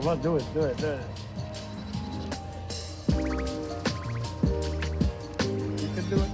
Come on, do it, do it, do it. You can do it.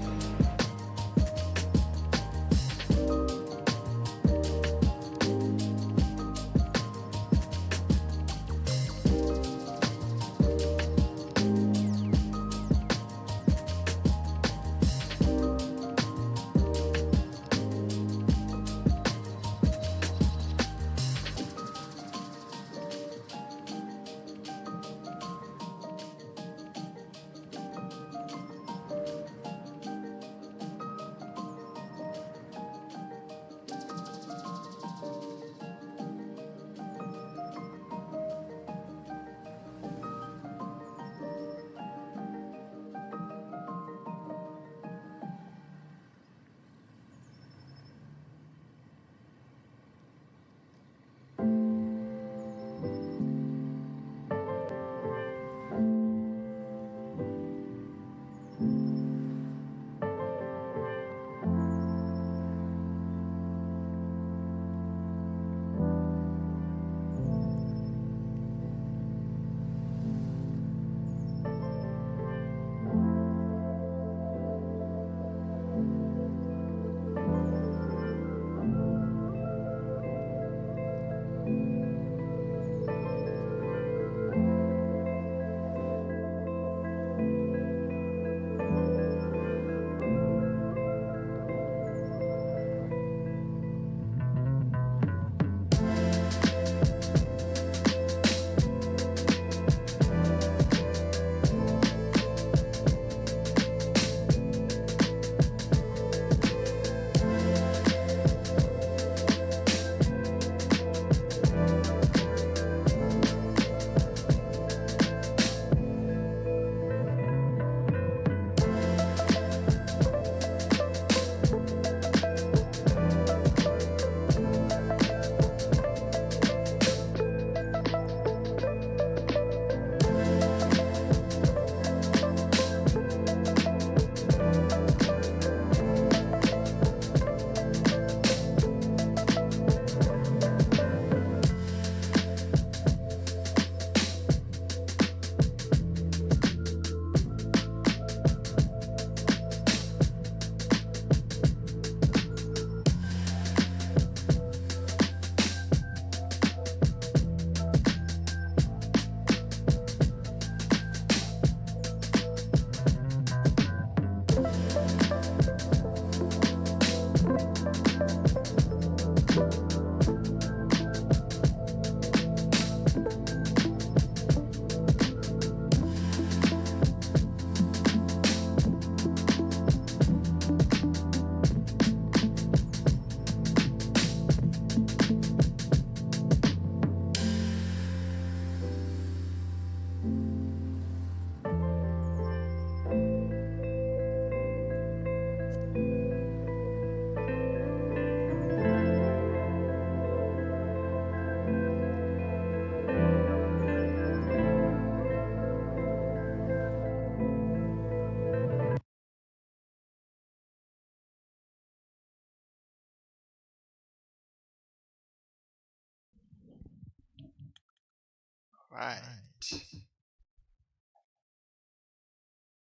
Right.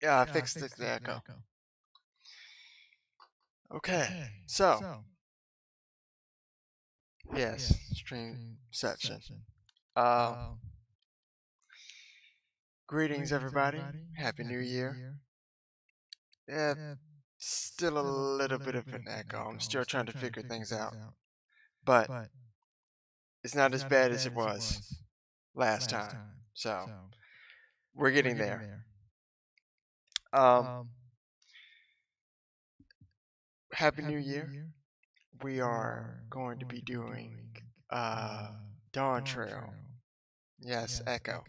Yeah, I fixed the echo. Okay, so, yes, streamception. Uh, Greetings, everybody. Happy New Year. Yeah, still a little bit of an echo. I'm still trying to figure things out. But it's not as bad as it was last time. So, we're getting there. Um, Happy New Year. We are going to be doing Dawn Trail. Yes, Echo.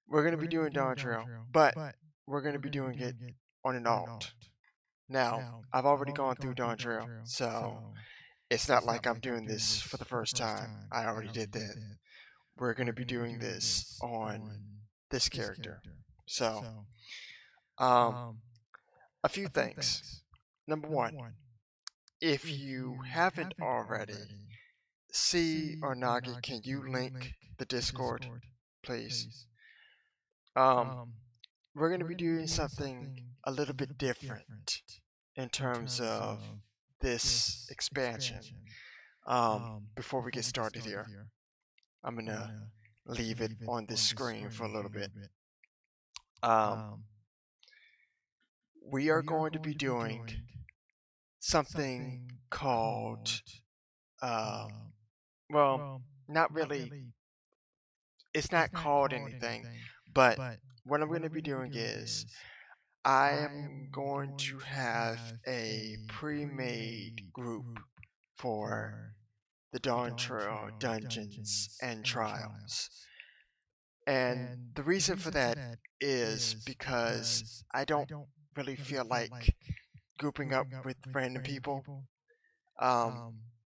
We're going to be doing Dawn Trail, but we're going to be doing it on an alt. Now, I've already gone through Dawn Trail, so it's not like I'm doing this for the first time. I already did that. We're going to be doing this on this character. So, um, a few things. Number one, if you haven't already C or Nagi, can you link the Discord, please? We're going to be doing something a little bit different in terms of this expansion. Before we get started here, I'm going to leave it on this screen for a little bit. We are going to be doing something called, well, not really, it's not called anything, but what I'm going to be doing is I am going to have a pre-made group for the Dawntrail Dungeons and Trials. And the reason for that is because I don't really feel like grouping up with random people.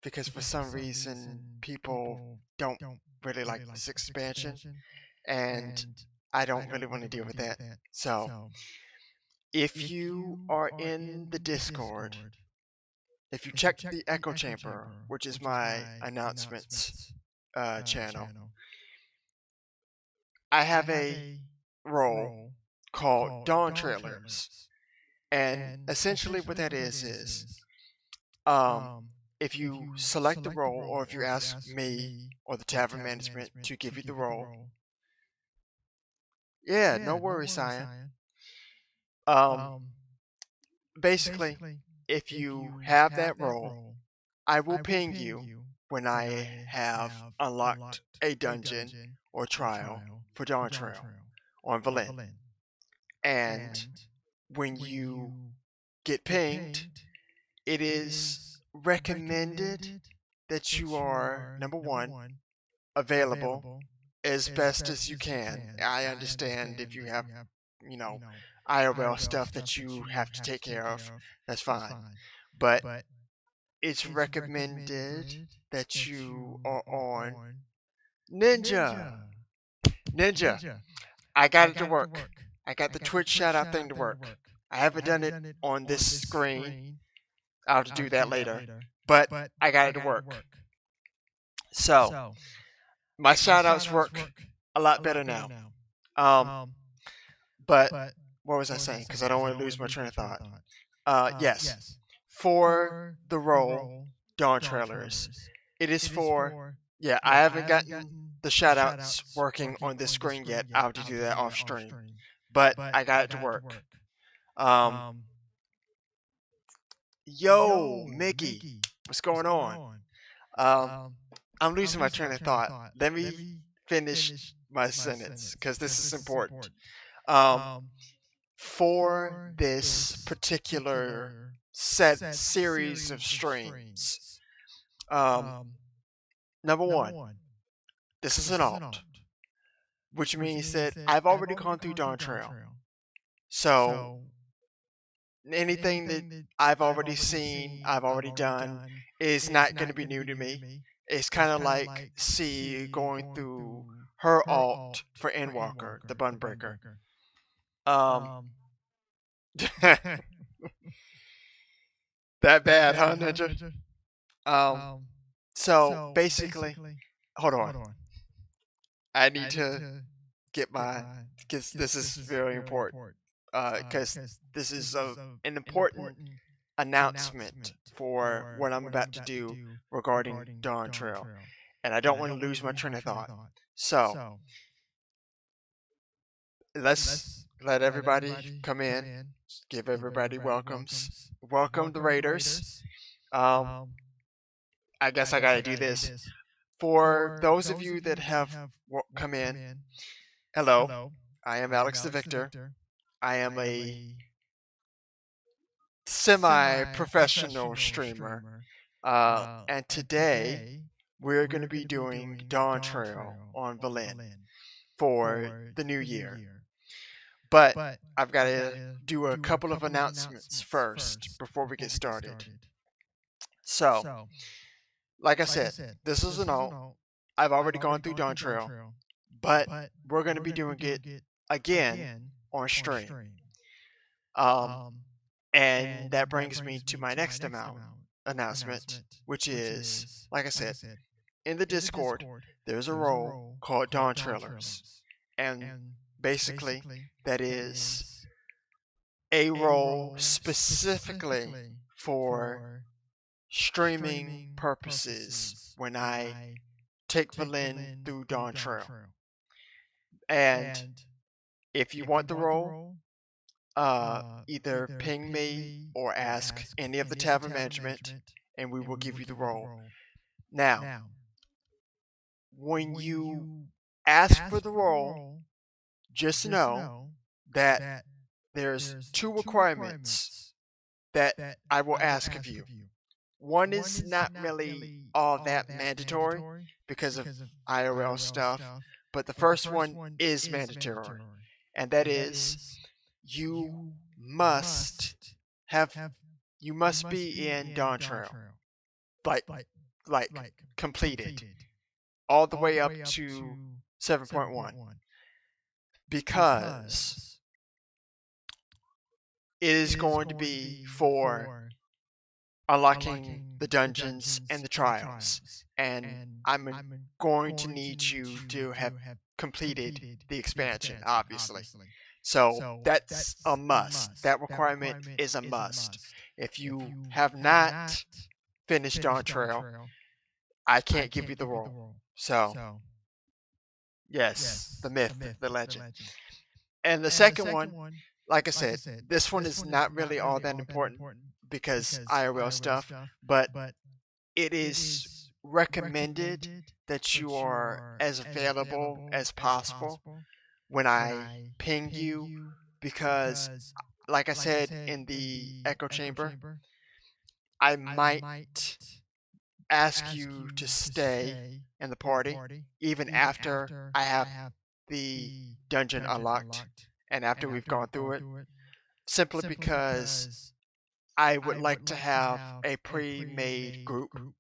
Because for some reason people don't really like this expansion, and I don't really want to deal with that. So if you are in the Discord, if you check the Echo Chamber, which is my announcements channel, I have a role called Dawn Trailers. And essentially what that is if you select the role, or if you ask me or the Tavern Management to give you the role, yeah, no worries, Cyan. Basically, if you have that role, I will ping you when I have unlocked a dungeon or trial for Dawntrail on Velen. And when you get pinged, it is recommended that you are, number one, available as best as you can. I understand if you have, IRL stuff that you have to take care of, that's fine. But it's recommended that you are on Ninja. I got it to work. I got the Twitch shout out thing to work. I haven't done it on this screen. I'll have to do that later. But I got it to work. So, my shout outs work a lot better now. But what was I saying? Because I don't want to lose my train of thought. Yes. For the role, Dawn Trailers, it is for, yeah, I haven't gotten the shout outs working on this screen yet. I'll have to do that off stream. But I got it to work. Yo, Mickey, what's going on? I'm losing my train of thought. Let me finish my sentence, because this is important. For this particular series of streams, number one, this is an alt, which means that I've already gone through Dawntrail. So anything that I've already seen, I've already done, is not going to be new to me. It's kind of like C going through her alt for Endwalker, the Bunbreaker. That bad, huh, Ninja? So basically, hold on. I need to get my, because this is very important. Because this is an important announcement for what I'm about to do regarding Dawntrail, and I don't want to lose my train of thought. So let's let everybody come in, give everybody welcomes. Welcome the Raiders. I guess I gotta do this. For those of you that have come in, hello, I am Alex the Victor. I am a semi-professional streamer, and today we're going to be doing Dawntrail on Velen for the new year. But I've got to do a couple of announcements first before we get started. So, like I said, this is an alt. I've already gone through Dawntrail, but we're going to be doing it again on stream. And that brings me to my next announcement, which is, like I said, in the Discord, there's a role called Dawn Trailers. And basically, that is a role specifically for streaming purposes when I take Valen through Dawn Trail. And if you want the role, either ping me or ask any of the tavern management, and we will give you the role. Now, when you ask for the role, just know that there's two requirements that I will ask of you. One is not really all that mandatory because of IRL stuff, but the first one is mandatory, and that is you must be in Dawn Trail, like completed, all the way up to 7.1, because it is going to be for unlocking the dungeons and the trials, and I'm going to need you to have completed the expansion, obviously. So that's a must. That requirement is a must. If you have not finished Dawn Trail, I can't give you the role. So, yes, the myth, the legend. And the second one, like I said, this one is not really all that important because IRL stuff, but it is recommended that you are as available as possible when I ping you, because, like I said in the echo chamber, I might ask you to stay in the party even after I have the dungeon unlocked and after we've gone through it, simply because I would like to have a pre-made group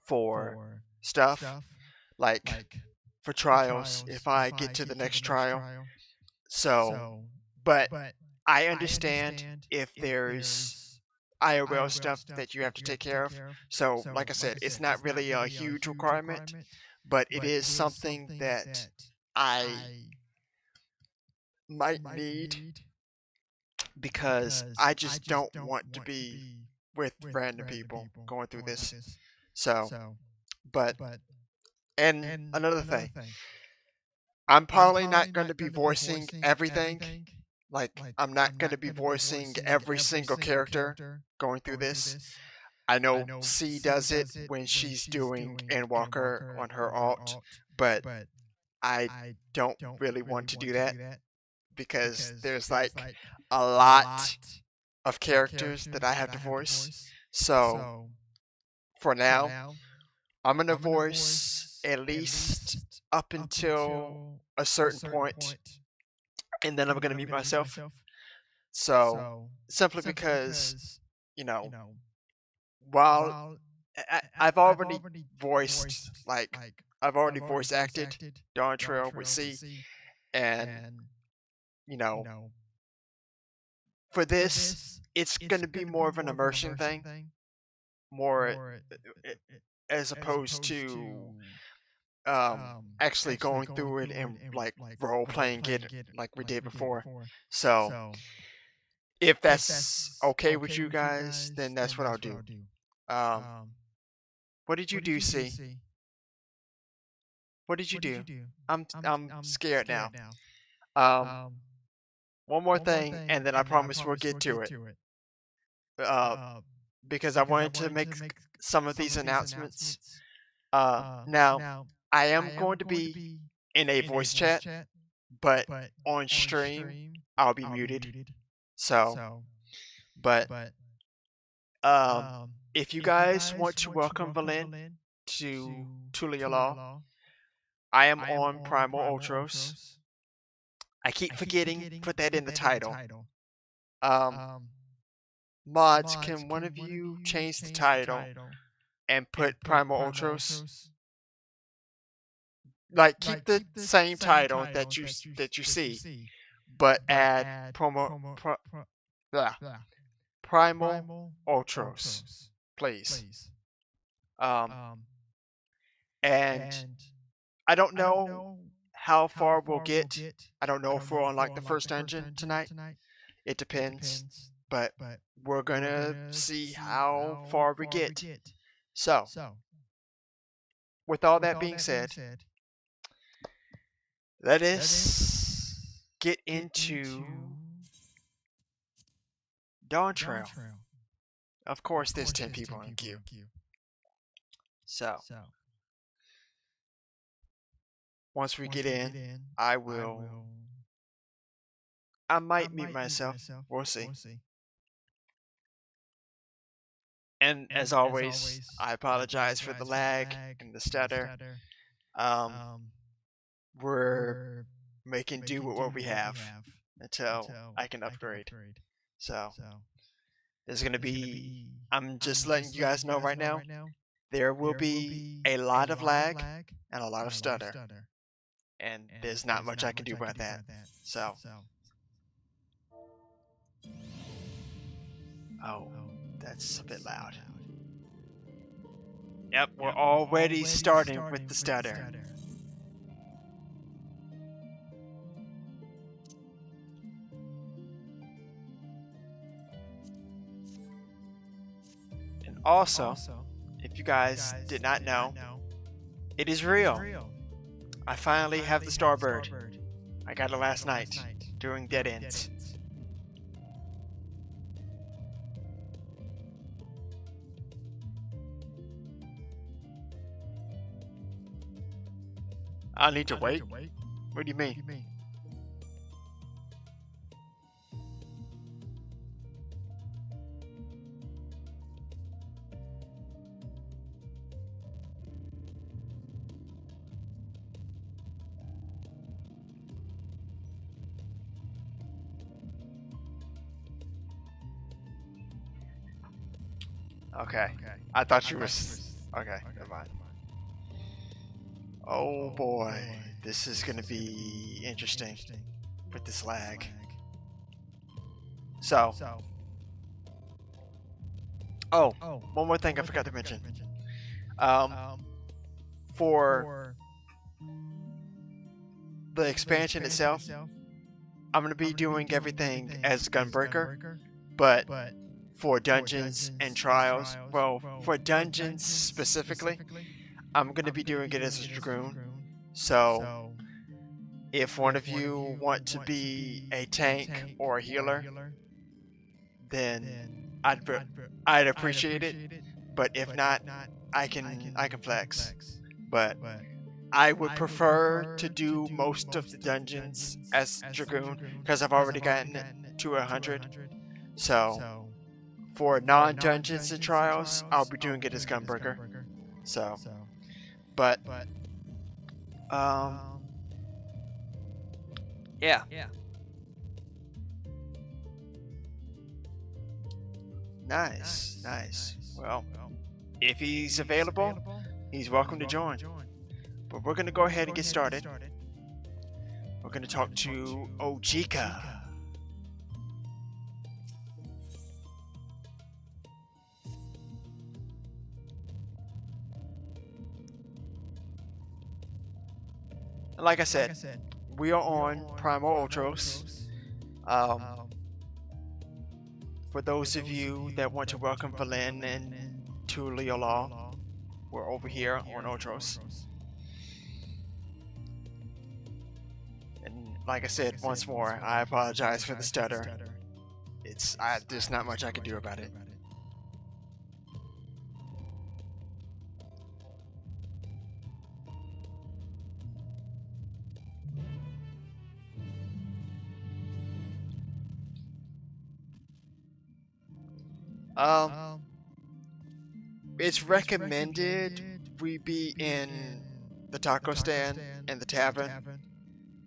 for stuff, like for trials if I get to the next trial. So, but I understand if there's IRL stuff that you have to take care of. So, like I said, it's not really a huge requirement, but it is something that I might need because I just don't want to be with random people going through this. So, but, and another thing, I'm probably not going to be voicing everything. Like, I'm not going to be voicing every single character going through this. I know C does it when she's doing Endwalker on her alt, but I don't really want to do that because there's like a lot of characters that I have to voice. So for now, I'm going to voice at least up until a certain point, and then I'm going to mute myself. So simply because, while I've already voiced, like, I've already voice acted Dawn Trail with C, and, for this, it's going to be more of an immersion thing, more as opposed to actually going through it and, like, role-playing it like we did before. So, if that's okay with you guys, then that's what I'll do. What did you do, C? What did you do? I'm scared now. One more thing, and then I promise we'll get to it. Because I wanted to make some of these announcements. Now, I am going to be in a voice chat, but on stream, I'll be muted. So, but if you guys want to welcome Valen to Tulia Law, I am on Primal Ultros. I keep forgetting to put that in the title. Mods, can one of you change the title and put Primal Ultros? Like, keep the same title that you see, but add Primal Ultros, please. And I don't know how far we'll get. I don't know if we're on like the first dungeon tonight. It depends. But we're gonna see how far we get. So, with all that being said, let us get into Dawntrail. Of course, there's 10 people in queue. So, once we get in, I might mute myself. We'll see. And as always, I apologize for the lag and the stutter. We're making do with what we have until I can upgrade. So, there's going to be, I'm just letting you guys know right now, there will be a lot of lag and a lot of stutter. And there's not much I can do about that. So, oh, that's a bit loud. Yep, we're already starting with the stutter. And also, if you guys did not know, it is real. I finally have the Starbird. I got it last night during Dead Ends. I need to wait? What do you mean? Okay. I thought you was... Okay, never mind. Oh boy, this is gonna be interesting with this lag. So, oh, one more thing I forgot to mention. For the expansion itself, I'm gonna be doing everything as Gunbreaker, but for dungeons and trials, well, for dungeons specifically, I'm gonna be doing it as a Dragoon. So, if one of you want to be a tank or a healer, then I'd appreciate it. But if not, I can flex. But I would prefer to do most of the dungeons as Dragoon because I've already gotten it to 100. So for non-dungeons and trials, I'll be doing it as Gunbreaker. So, but yeah. Nice. Well, if he's available, he's welcome to join. But we're gonna go ahead and get started. We're gonna talk to Ojika. Like I said, we are on Primal Ultros. For those of you that want to welcome Valen and to Leolaw, we're over here on Ultros. And like I said once more, I apologize for the stutter. There's not much I can do about it. It's recommended we be in the taco stand and the tavern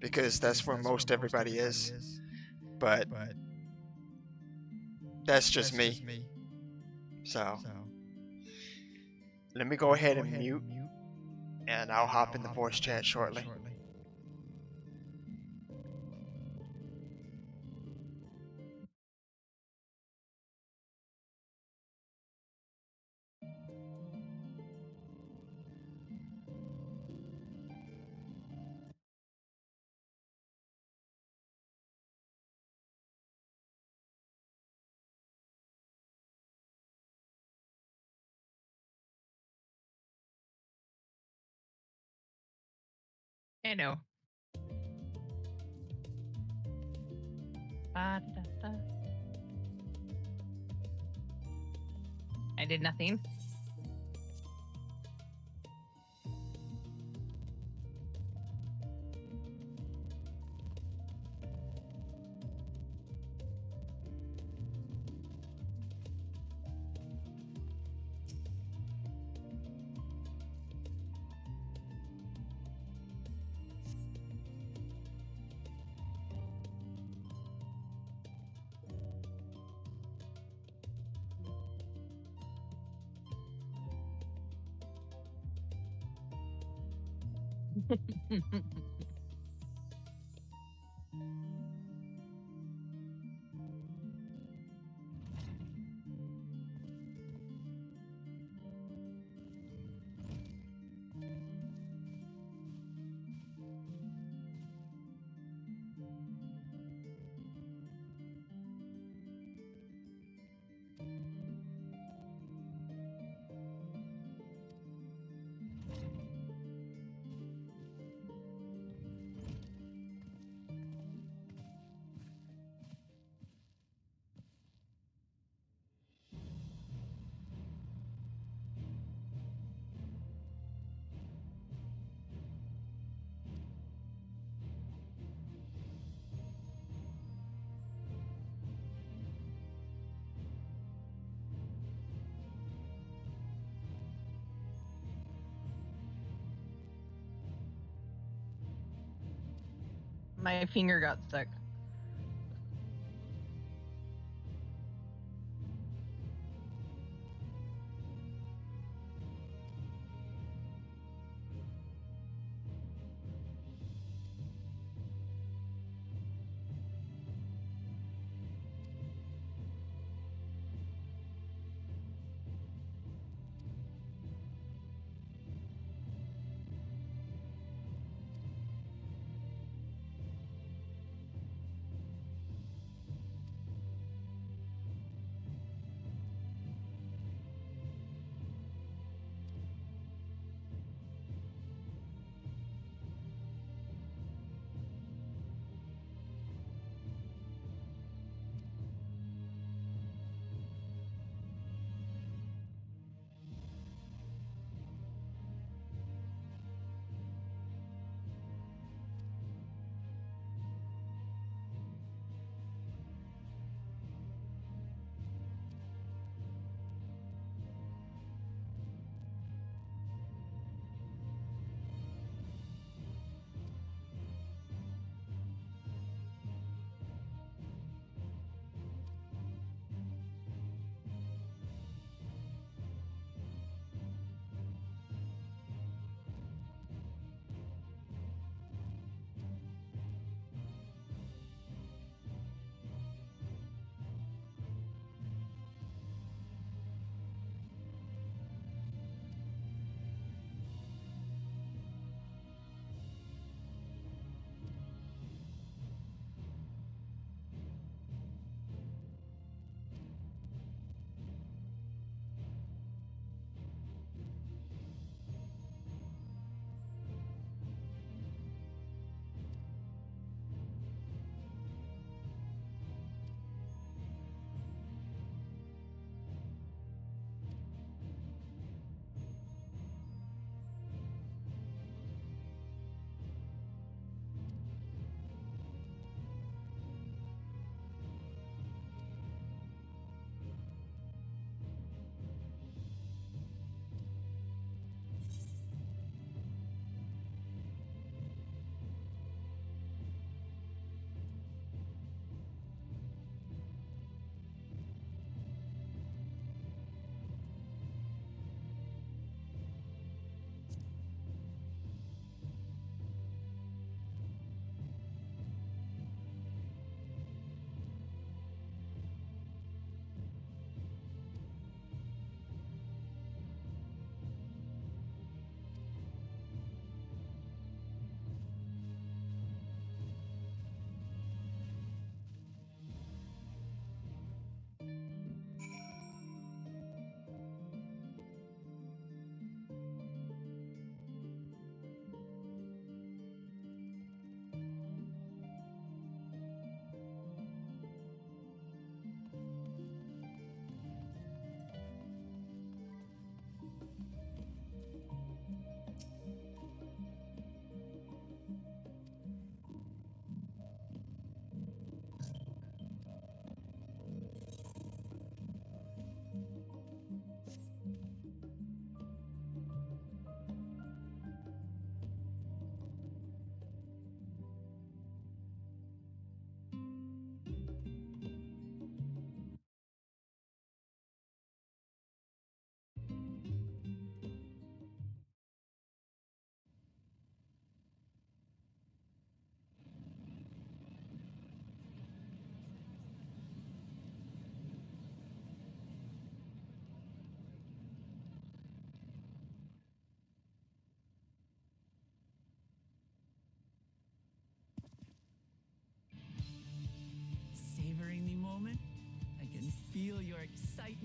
because that's where most everybody is. But that's just me. So let me go ahead and mute, and I'll hop in the voice chat shortly. I know. Ba-da-da-da. I did nothing. My finger got stuck.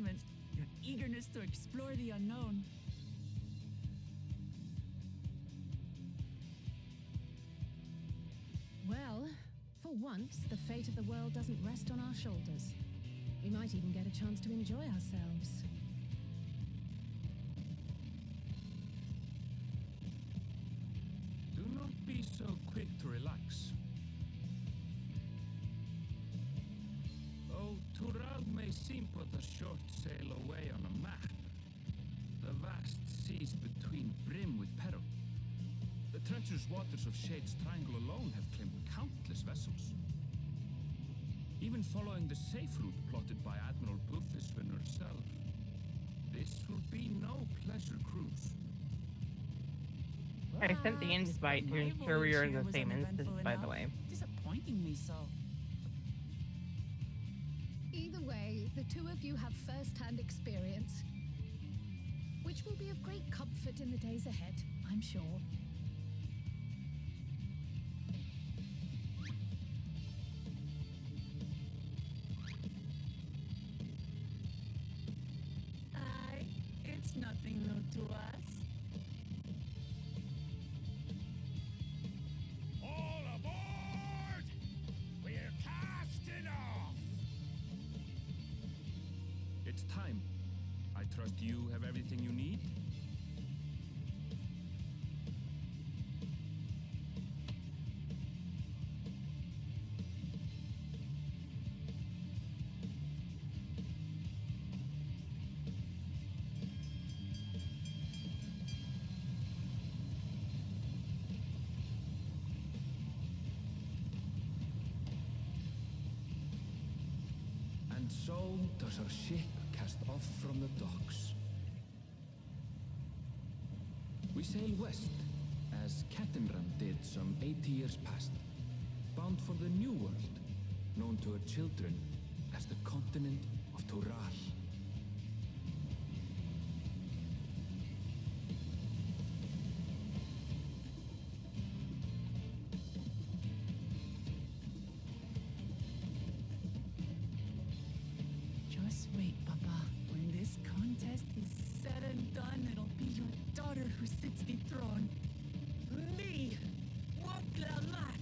excitement, your eagerness to explore the unknown. Well, for once, the fate of the world doesn't rest on our shoulders. We might even get a chance to enjoy ourselves. Do not be so quick to relax. Though Tural may seem but a short sail away on a map, the vast seas between brim with peril. The treacherous waters of Shade's Triangle alone have claimed countless vessels. Even following the safe route plotted by Admiral Bluefishman herself, this will be no pleasure cruise. I sent the Perhaps, invite but to my ensure we voyage are in here the was same uneventful instance, by the enough, way. disappointing me so. Either way, the two of you have first-hand experience, which will be of great comfort in the days ahead, I'm sure. Aye, it's nothing new to us. All aboard! We're casting off! It's time. I trust you have everything you need? And so does our ship cast off from the docks. We sail west, as Kettenram did some 80 years past, bound for the New World, known to her children as the continent of Tural. Just wait, Papa. When this contest is said and done, it'll be your daughter who sits the throne. Me, Woklamat.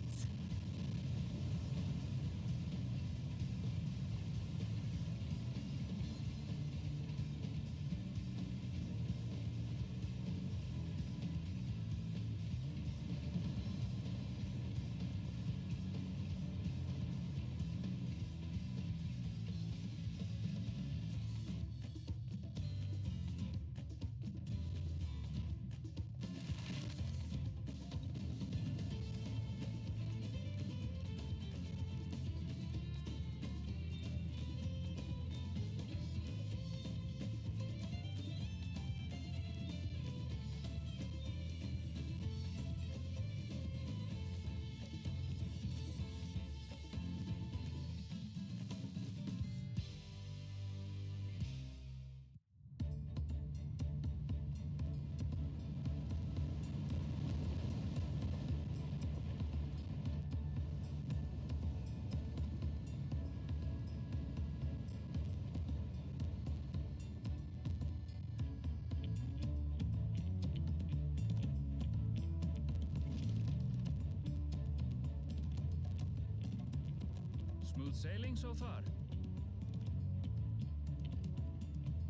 Smooth sailing so far?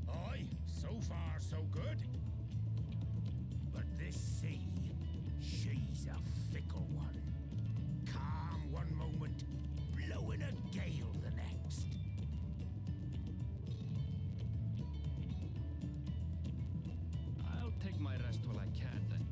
Aye, so far so good. But this sea, she's a fickle one. Calm one moment, blowing a gale the next. I'll take my rest while I can then.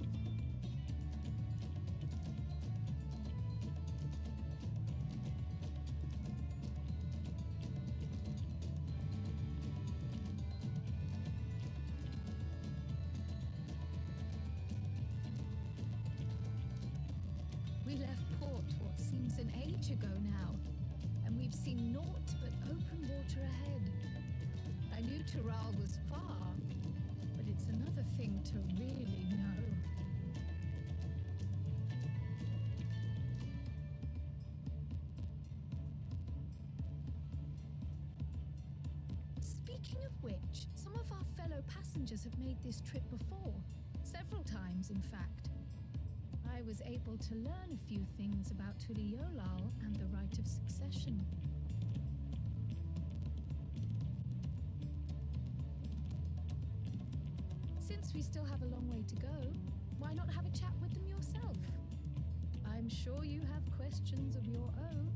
We left port what seems an age ago now, and we've seen naught but open water ahead. I knew Tural was far, but it's another thing to really know. Speaking of which, some of our fellow passengers have made this trip before. Several times, in fact. I was able to learn a few things about Tuliolal and the right of succession. Since we still have a long way to go, why not have a chat with them yourself? I'm sure you have questions of your own.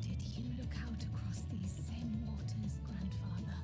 Did you look out across these same waters, Grandfather?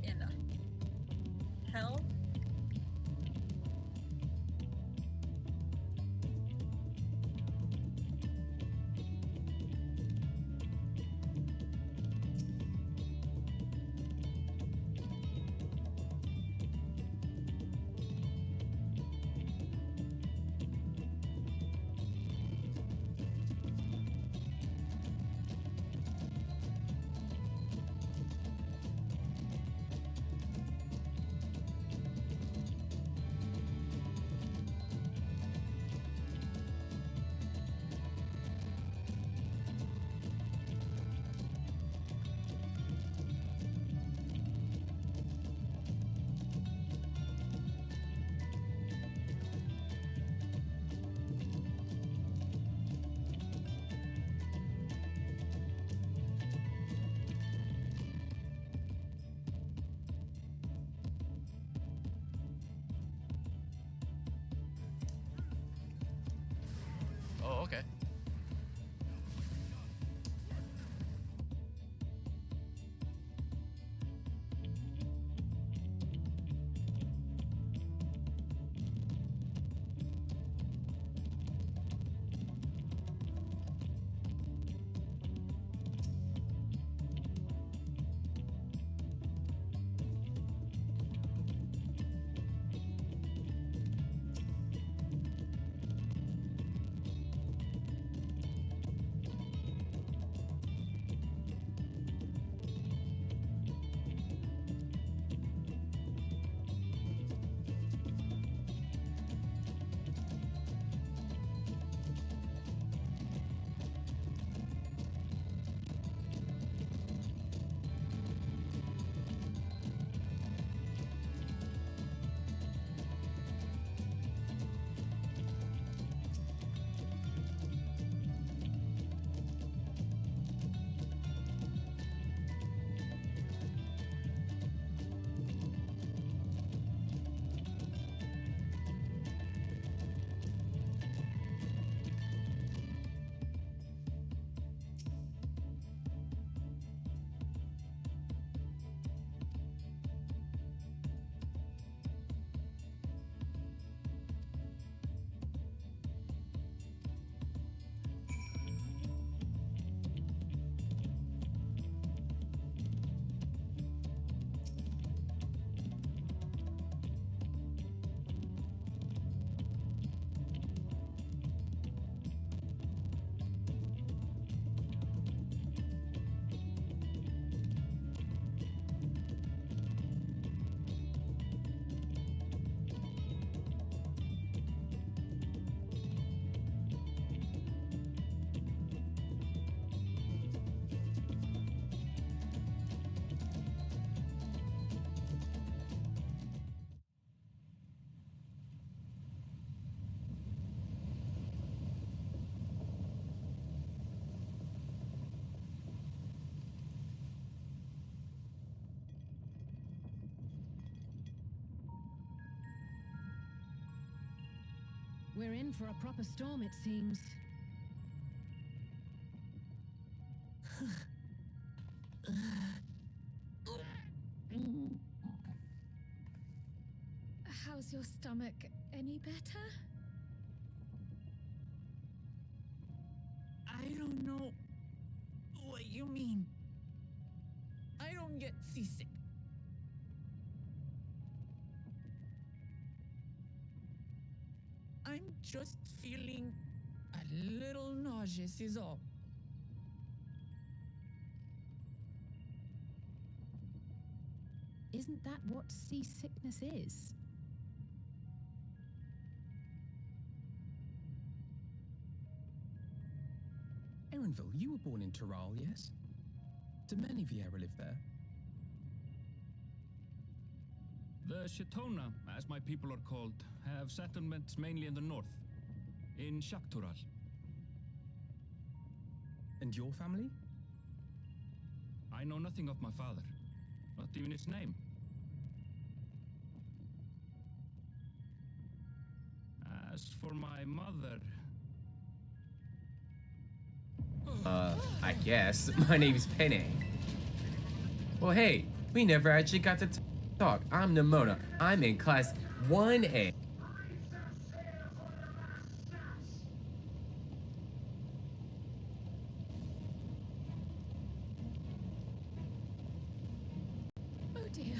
in hell? Oh, okay. We're in for a proper storm, it seems. How's your stomach? Any better? I don't know what you mean. I don't get seasick. I'm just feeling a little nauseous is all. Isn't that what seasickness is? Erenville, you were born in Tural, yes? Do many Viera live there? The Shatona, as my people are called, have settlements mainly in the north, in Shaktural. And your family? I know nothing of my father, not even his name. As for my mother... I guess. My name's Penny. Well, hey, We never actually got to talk. I'm Nimona. I'm in class 1A. Oh dear.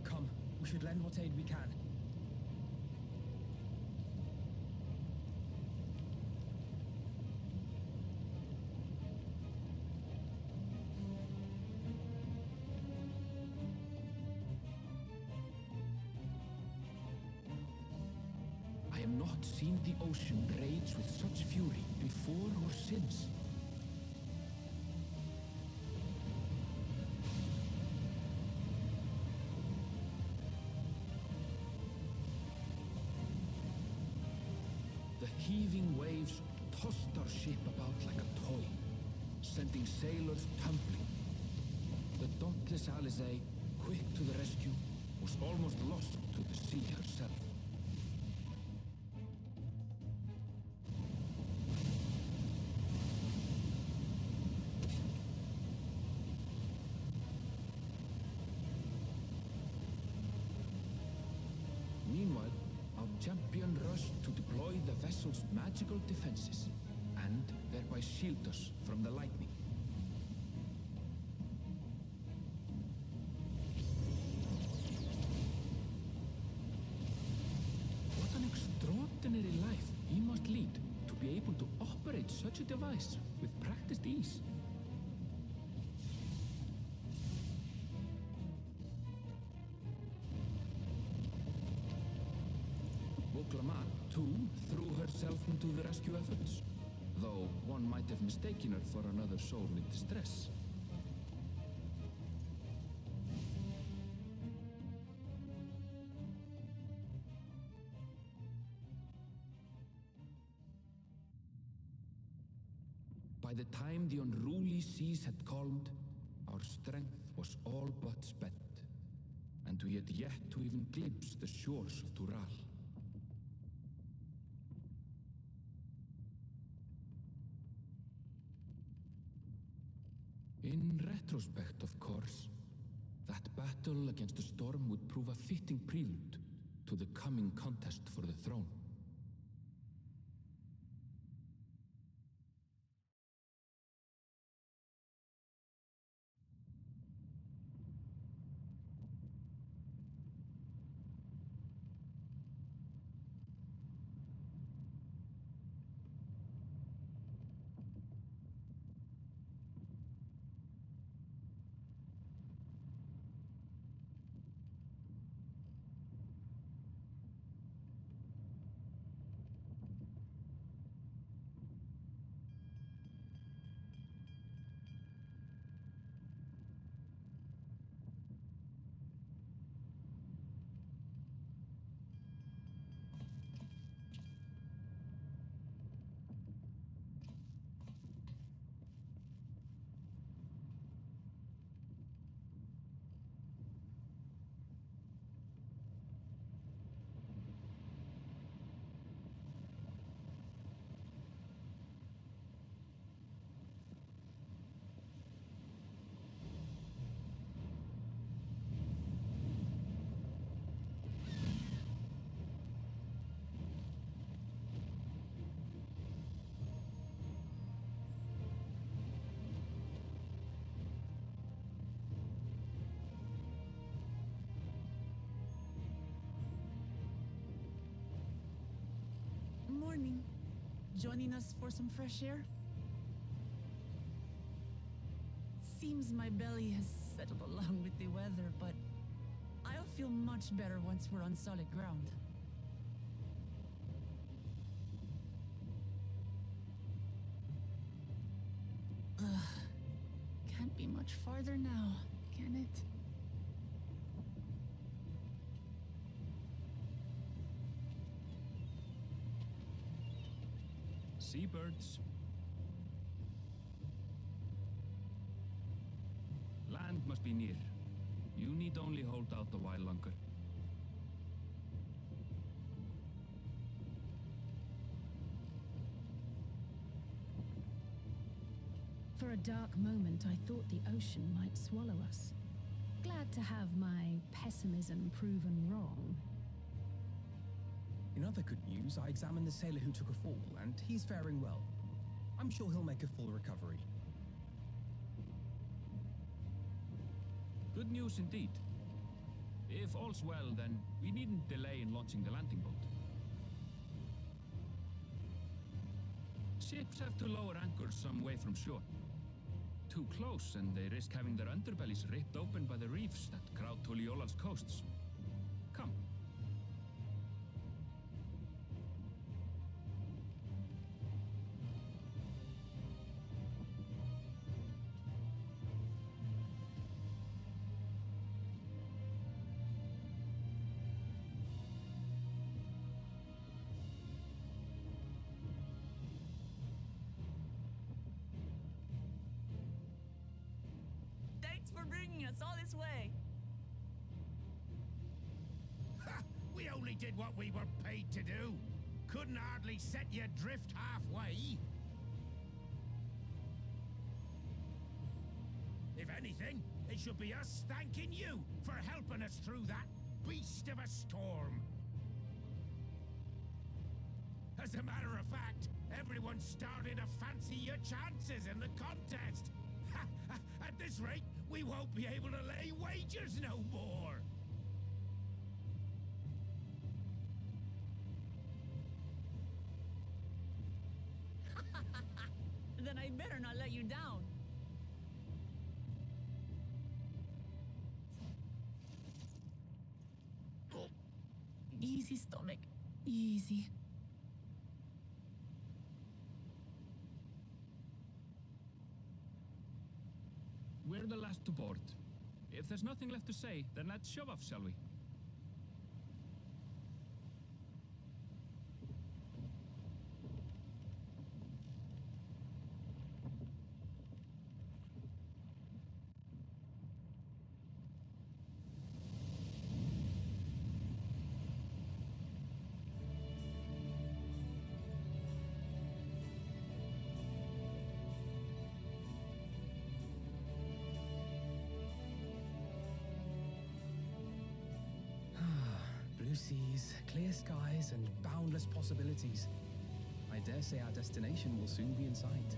Come, we should lend what aid we can. I have not seen the ocean rage with such fury before or since. The heaving waves tossed our ship about like a toy, sending sailors tumbling. The dauntless Alizé, quick to the rescue, was almost lost to the sea herself. Meanwhile, our champion rushed to deploy the vessel's magical defenses, and thereby shield us from the lightning. What an extraordinary life he must lead to be able to operate such a device with practiced ease. Boklamat, too, threw herself into the rescue efforts, though one might have mistaken her for another soul in distress. By the time the unruly seas had calmed, our strength was all but spent, and we had yet to even glimpse the shores of Tural. In retrospect, of course, that battle against the storm would prove a fitting prelude to the coming contest for the throne. Morning. Joining us for some fresh air? Seems my belly has settled along with the weather, but I'll feel much better once we're on solid ground. Can't be much farther now, can it? Seabirds. Land must be near. You need only hold out a while longer. For a dark moment, I thought the ocean might swallow us. Glad to have my pessimism proven wrong. In other good news, I examined the sailor who took a fall, and he's faring well. I'm sure he'll make a full recovery. Good news indeed. If all's well, then we needn't delay in launching the landing boat. Ships have to lower anchors some way from shore. Too close, and they risk having their underbellies ripped open by the reefs that crowd Tuliola's coasts. Come. Thanks for bringing us all this way. Ha! We only did what we were paid to do. Couldn't hardly set you adrift halfway. If anything, it should be us thanking you for helping us through that beast of a storm. As a matter of fact, everyone's starting to fancy your chances in the contest. At this rate, we won't be able to lay wagers no more. Then I better not let you down. Easy, stomach. Easy. We're the last to board. If there's nothing left to say, then let's shove off, shall we? Blue seas, clear skies, and boundless possibilities. I dare say our destination will soon be in sight.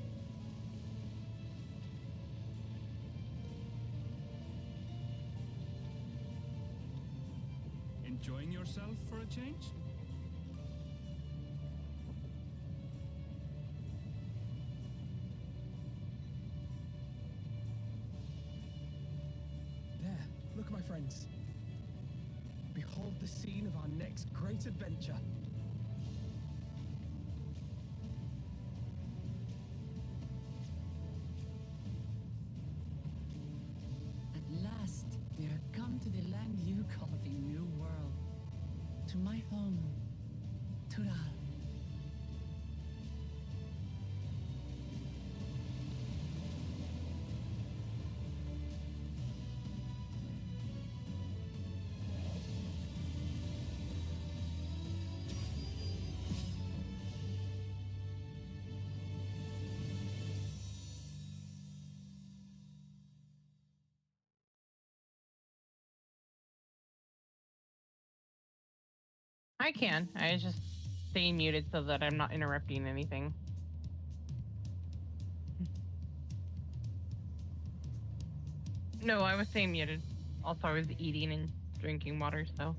Enjoying yourself for a change? There, look, my friends. Behold the scene of our next great adventure. At last, we are come to the land you call the New World. To my home, Tural. I can. I just stay muted so that I'm not interrupting anything. No, I was staying muted. Also, I was eating and drinking water, so.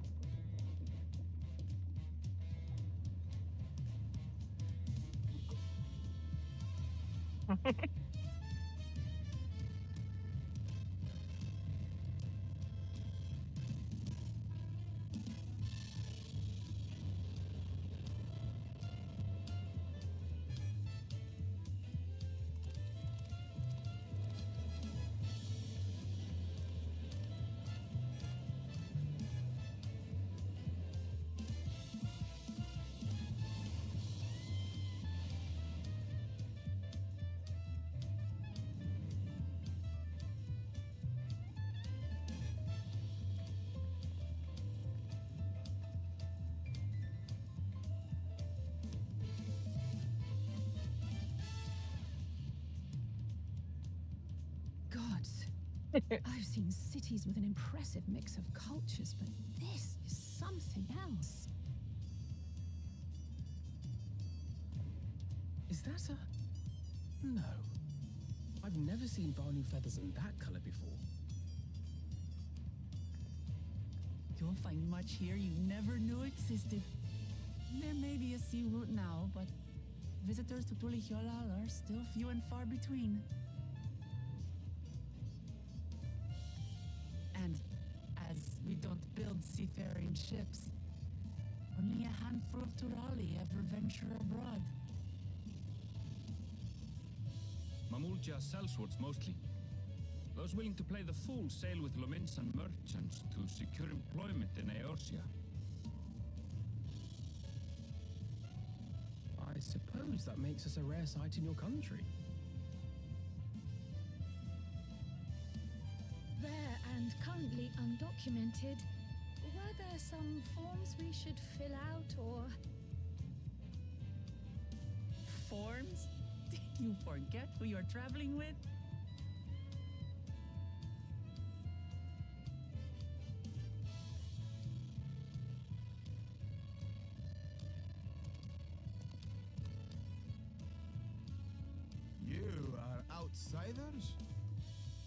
gods. I've seen cities with an impressive mix of cultures, but this is something else. Is that a... No. I've never seen Vanu feathers in that color before. You'll find much here you never knew existed. There may be a sea route now, but visitors to Tulihyolal are still few and far between. And as we don't build seafaring ships, only a handful of Turali ever venture abroad. Mamulja sellswords mostly. Those willing to play the fool sail with Lominsan merchants to secure employment in Eorzea. I suppose that makes us a rare sight in your country. Rare and currently undocumented. Were there some forms we should fill out or... Forms? Did you forget who you're traveling with? You are outsiders?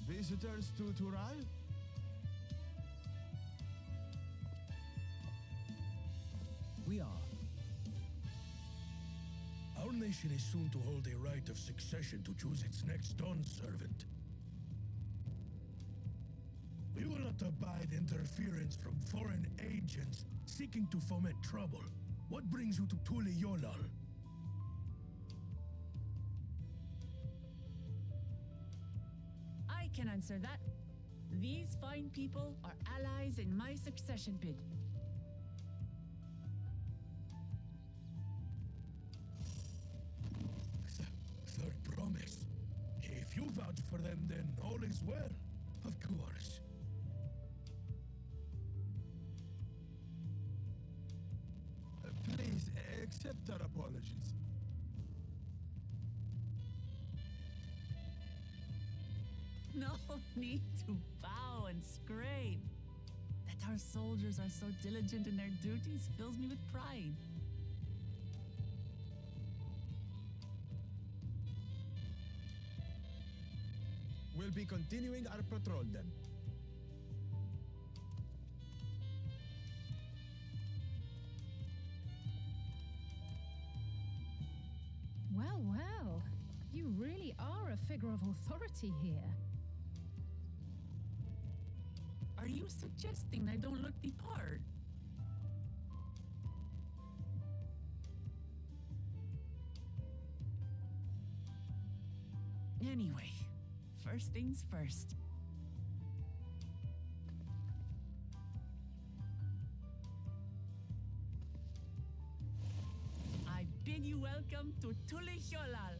Visitors to Tural? We are. Our nation is soon to hold a right of succession to choose its next dawn servant. We will not abide interference from foreign agents seeking to foment trouble. What brings you to Tulihyolal? I can answer that. These fine people are allies in my succession bid. Third promise. If you vouch for them, then all is well. Of course. Please accept our apologies. No need to bow and scrape. That our soldiers are so diligent in their duties fills me with pride. We'll be continuing our patrol then. Well, well. You really are a figure of authority here. Are you suggesting I don't look the part? Anyway, first things first. I bid you welcome to Tulihyolal.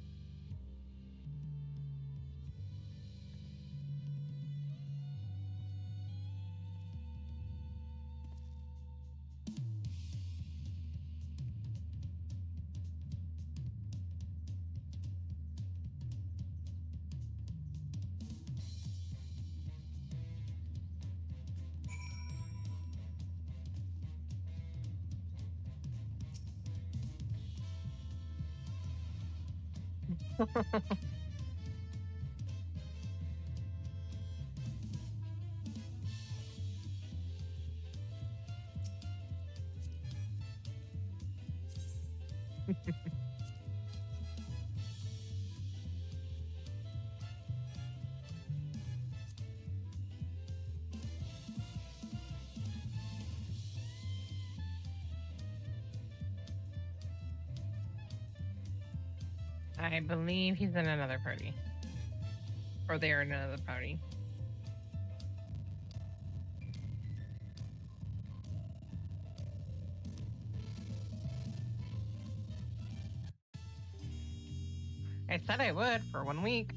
I believe he's in another party. Or they're in another party. I said I would for 1 week.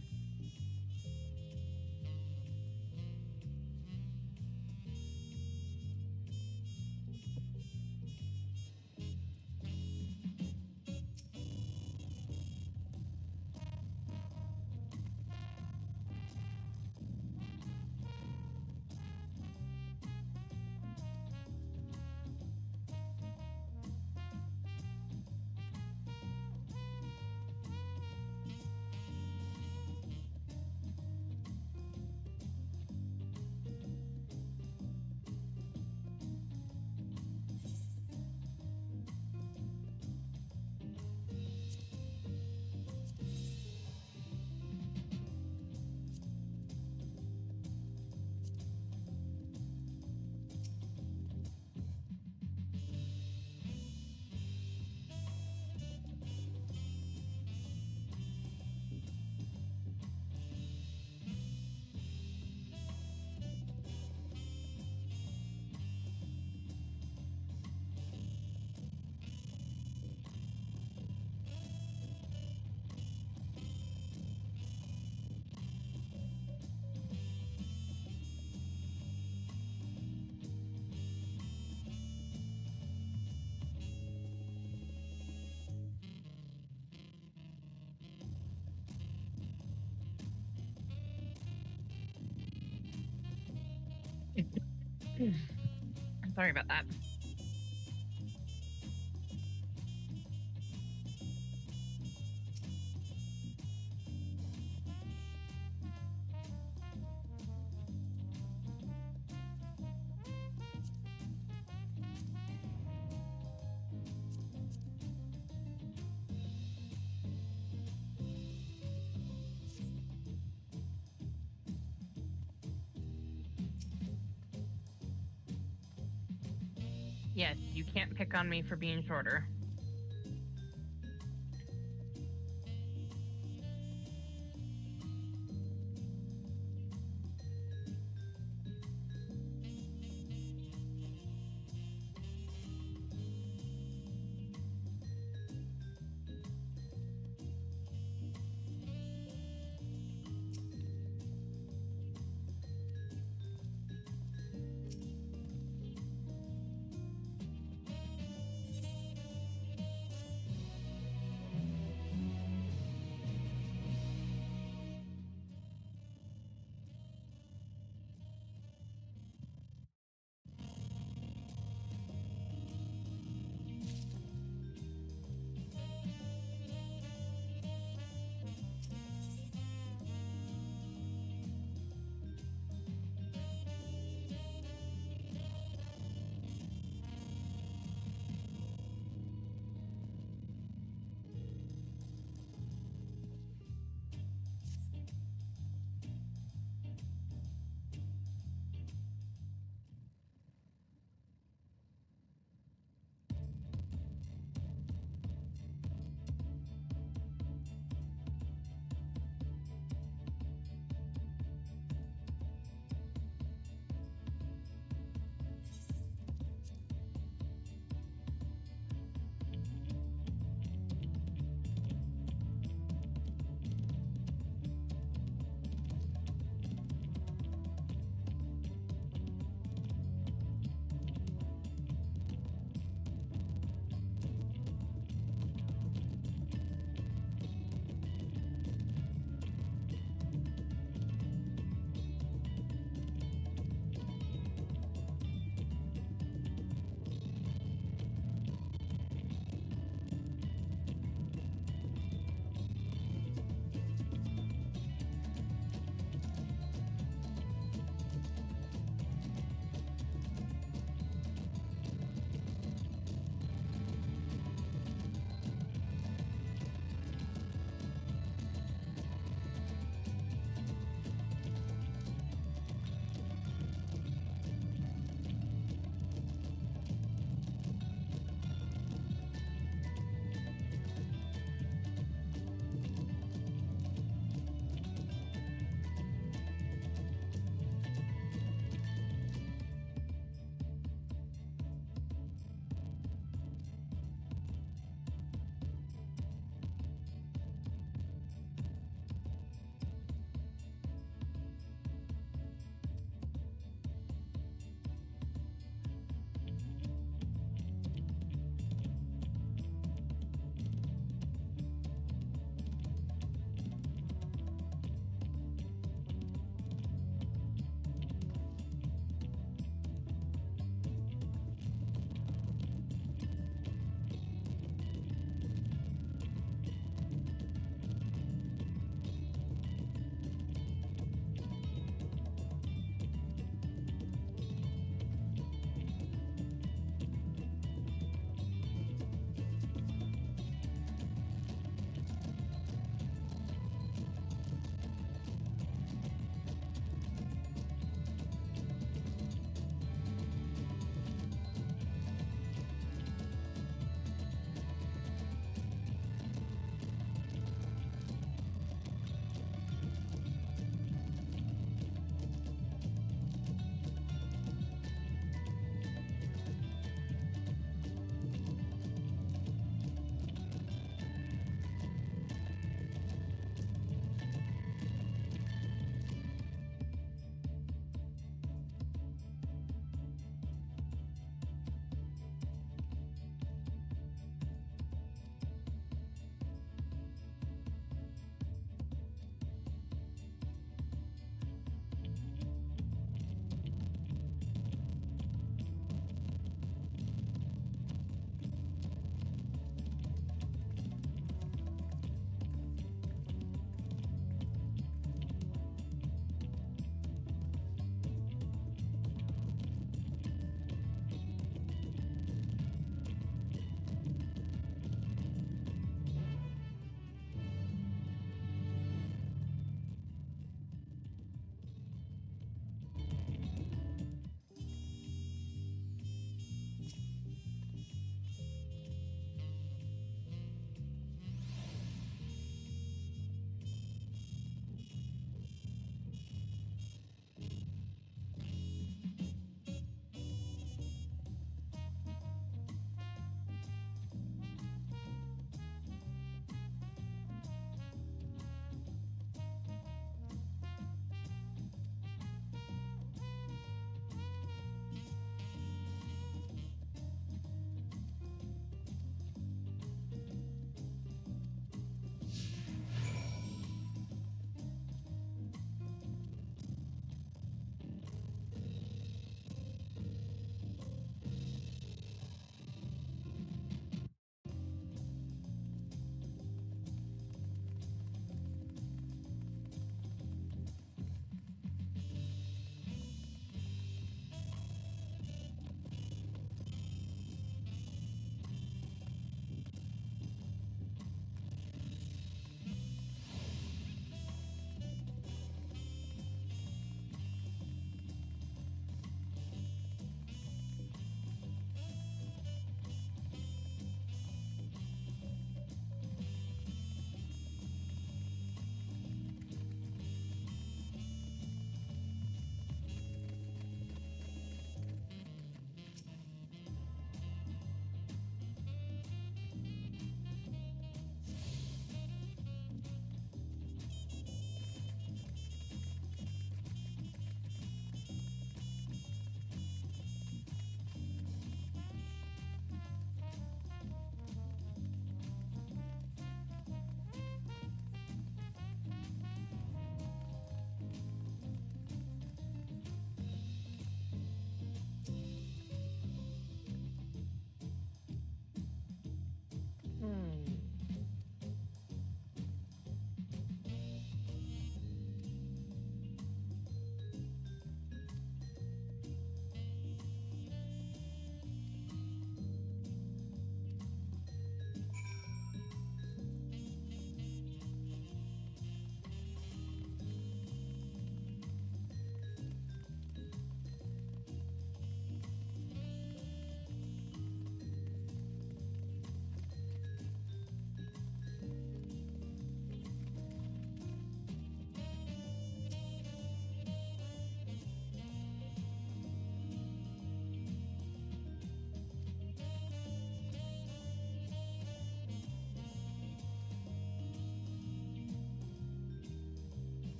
Sorry about that. Yes, you can't pick on me for being shorter.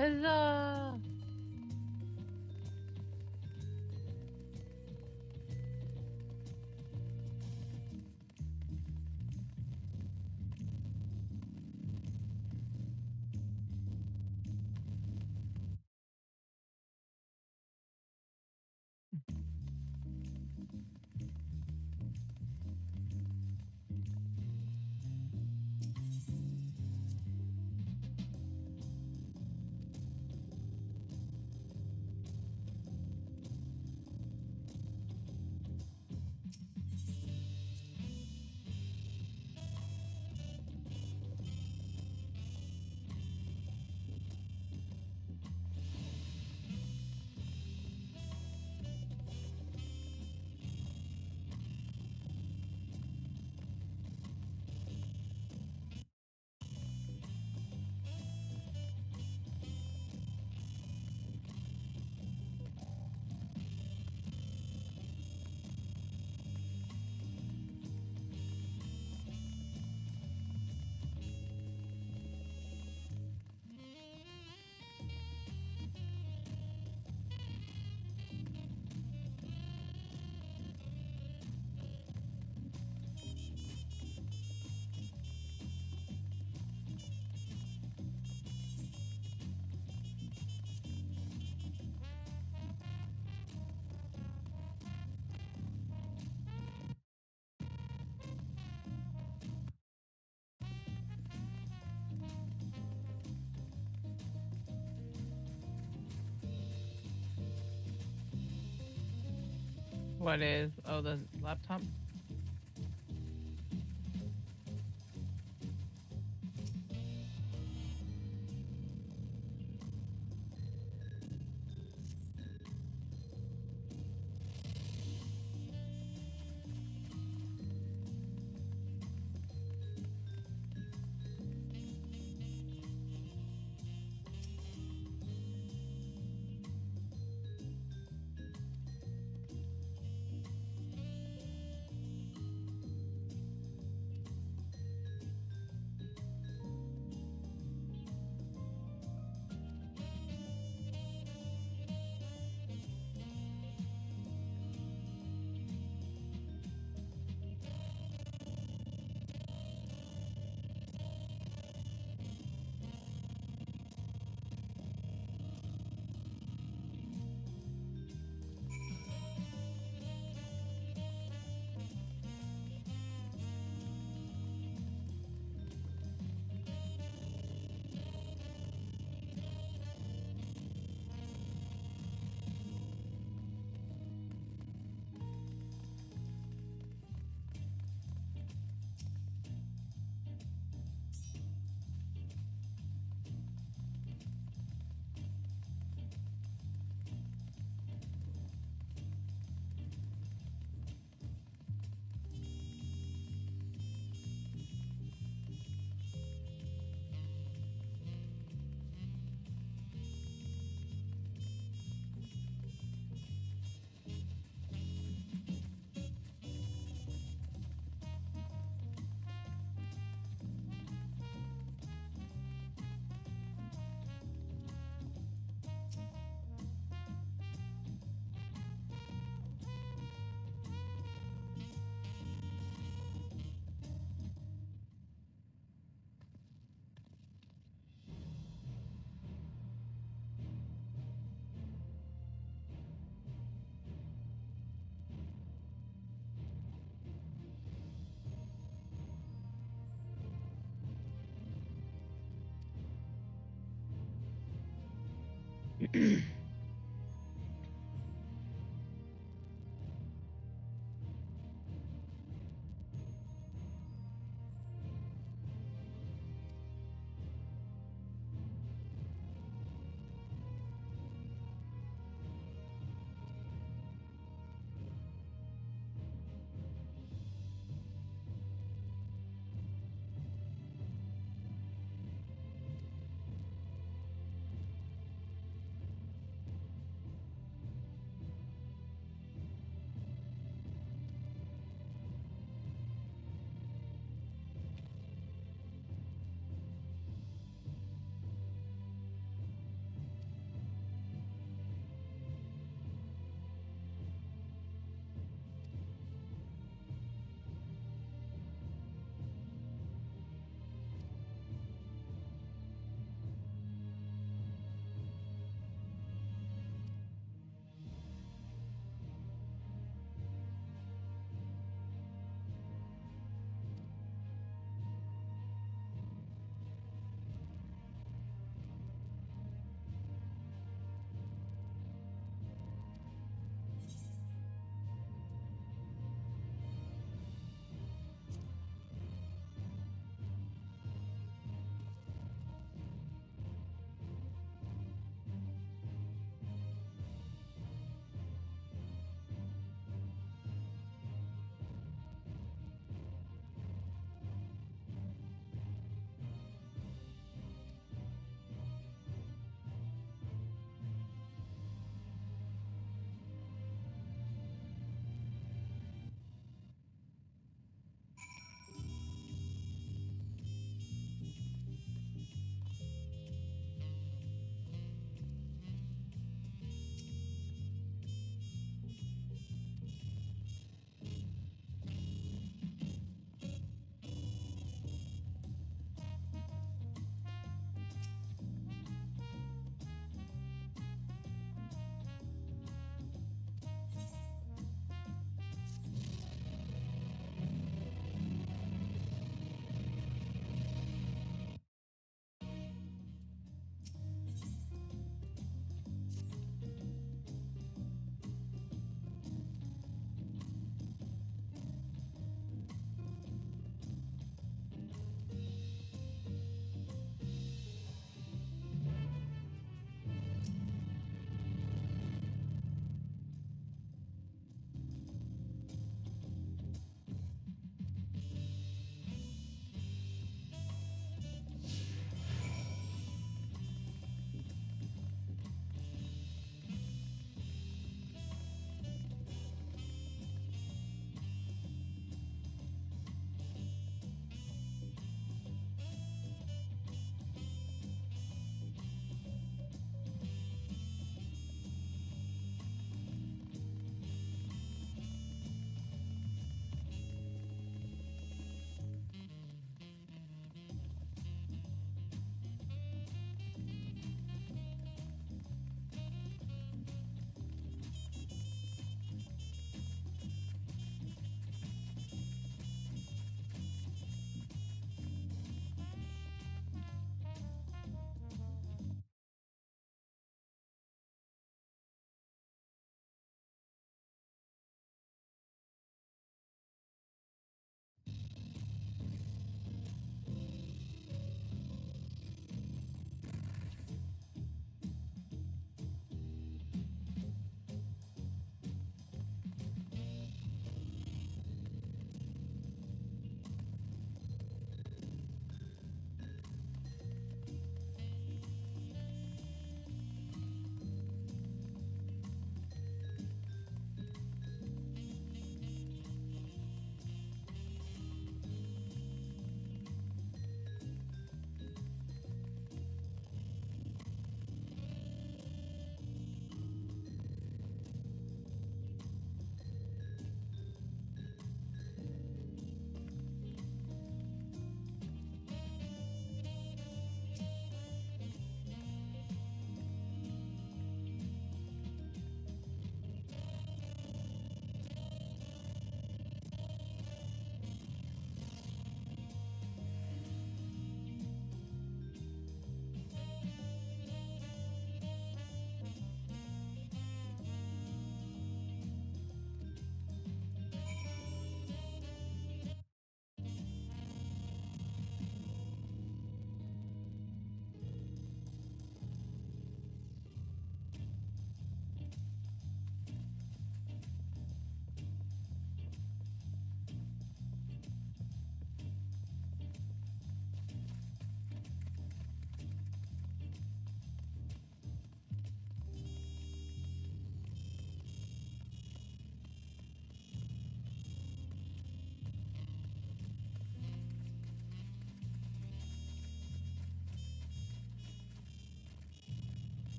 Huzzah! What is? Oh, the laptop?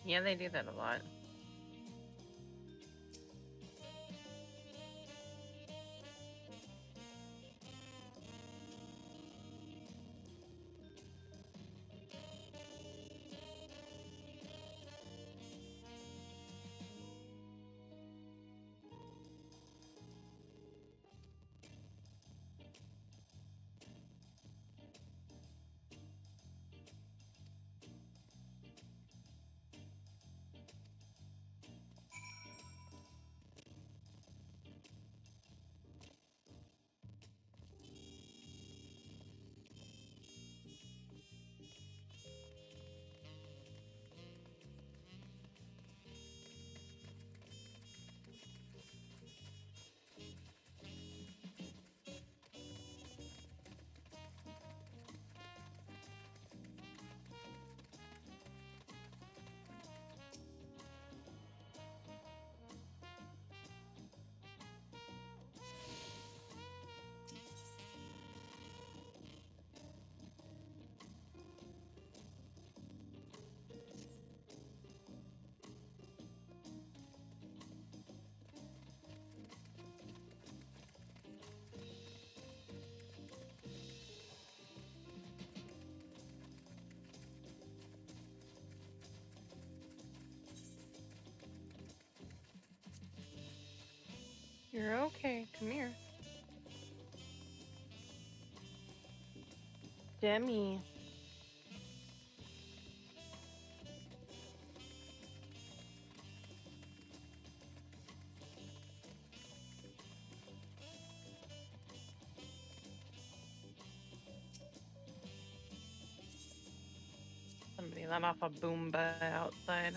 Yeah, they do that a lot. You're okay. Come here. Demi. Somebody let off a Boomba outside.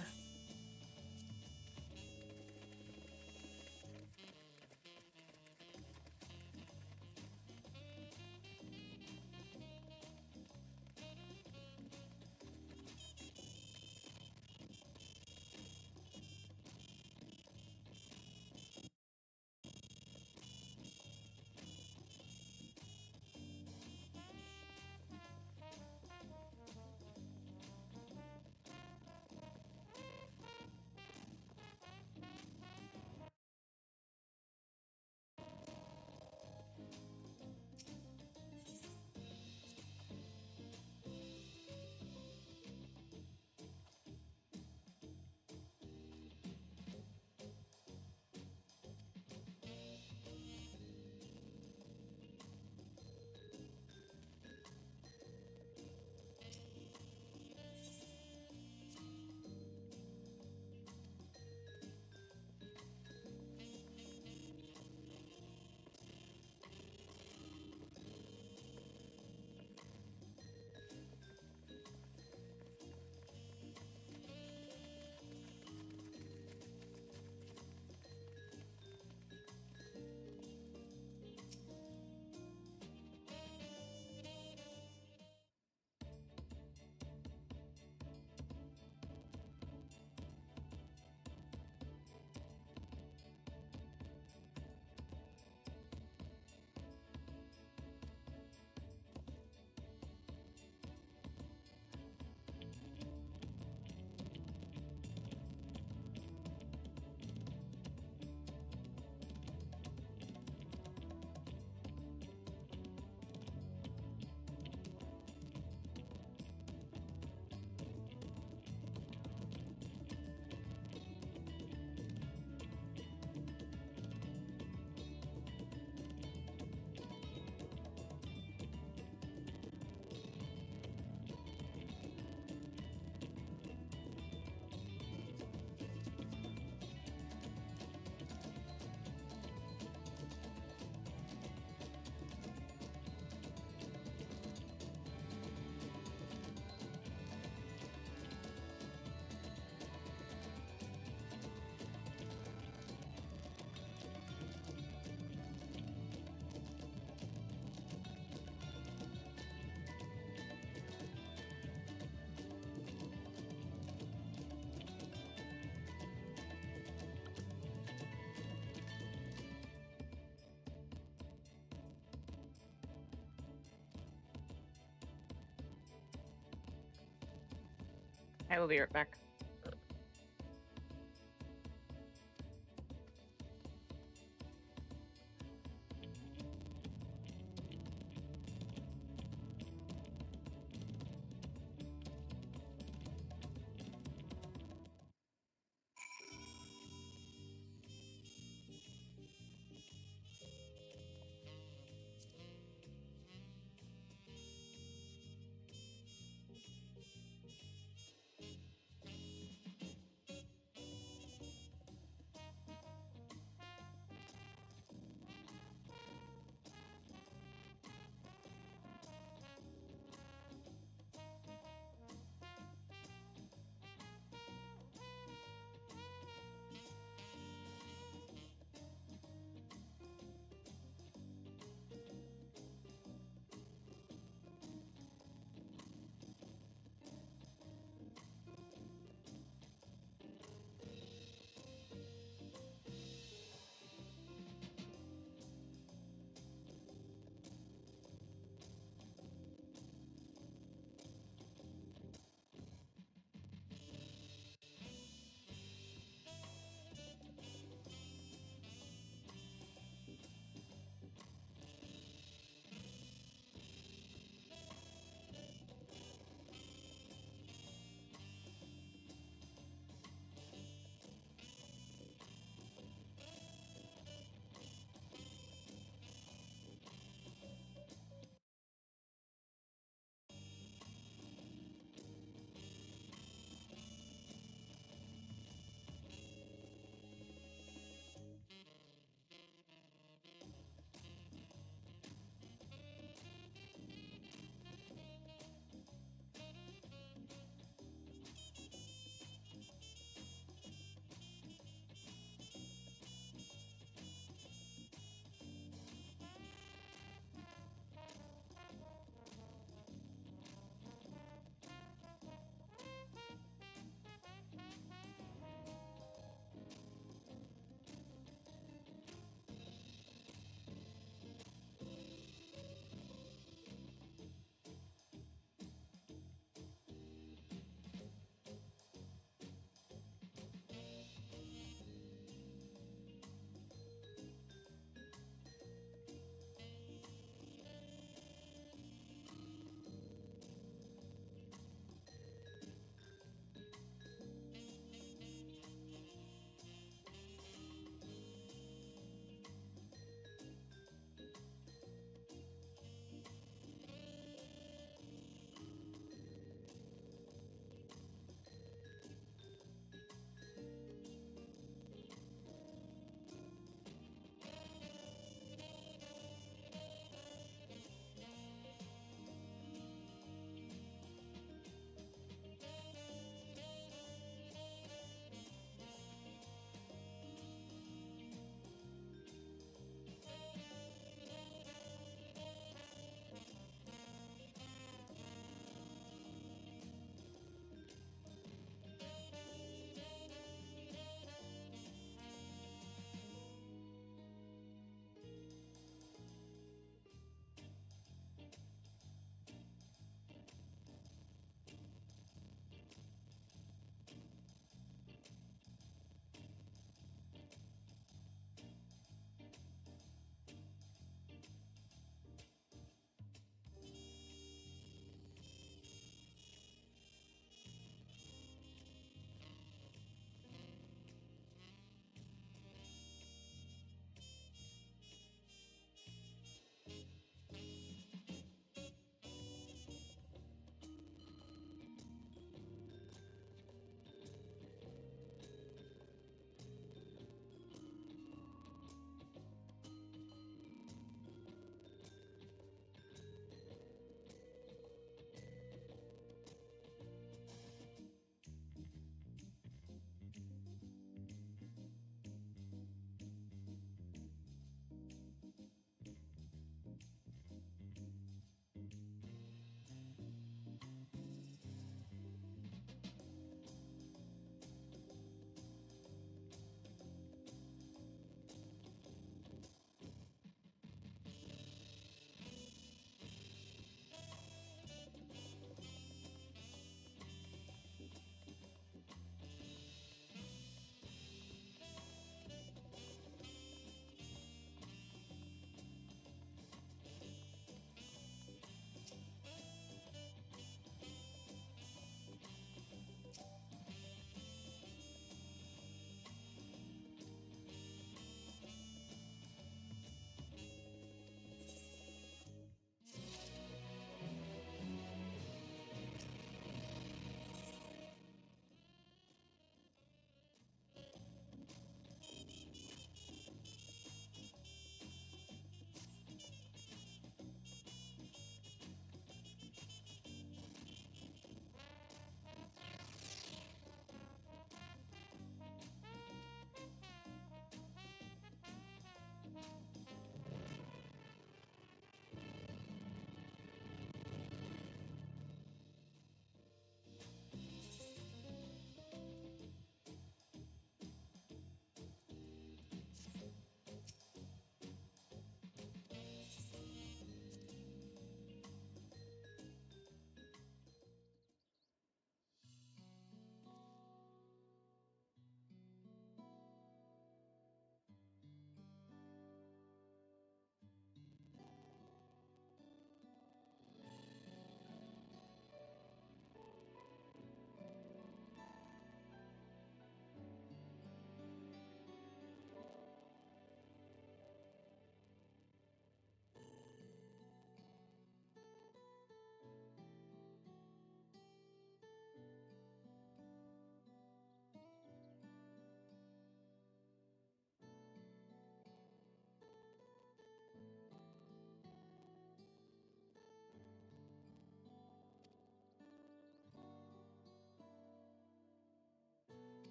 I will be right back.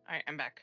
Alright, I'm back.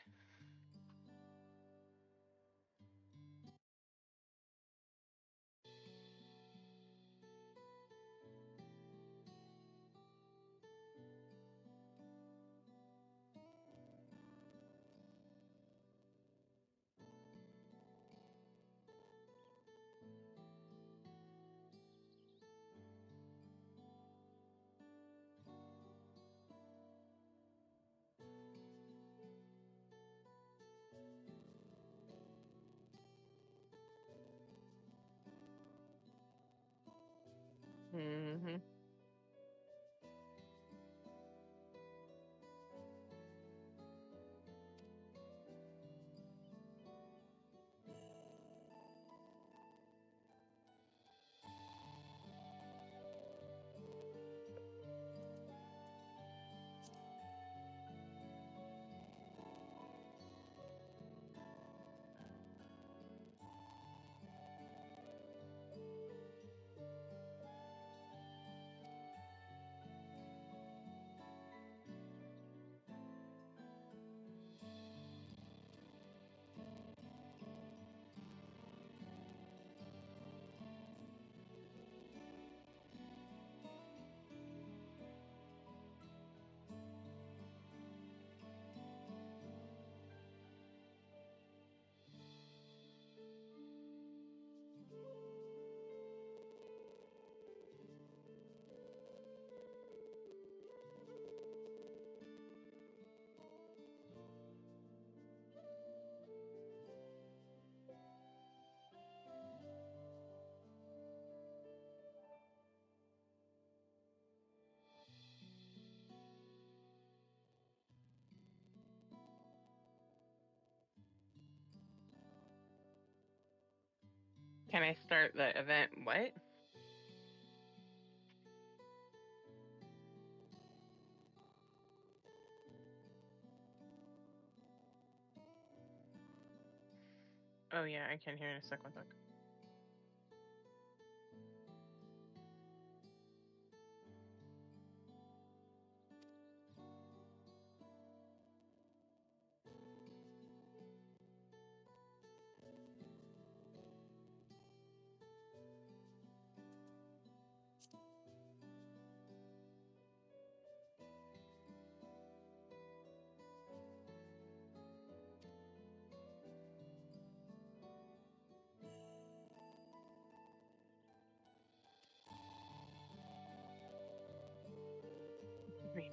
Mm-hmm. Can I start the event? What? Oh yeah, I can hear in a sec. One sec. Wait.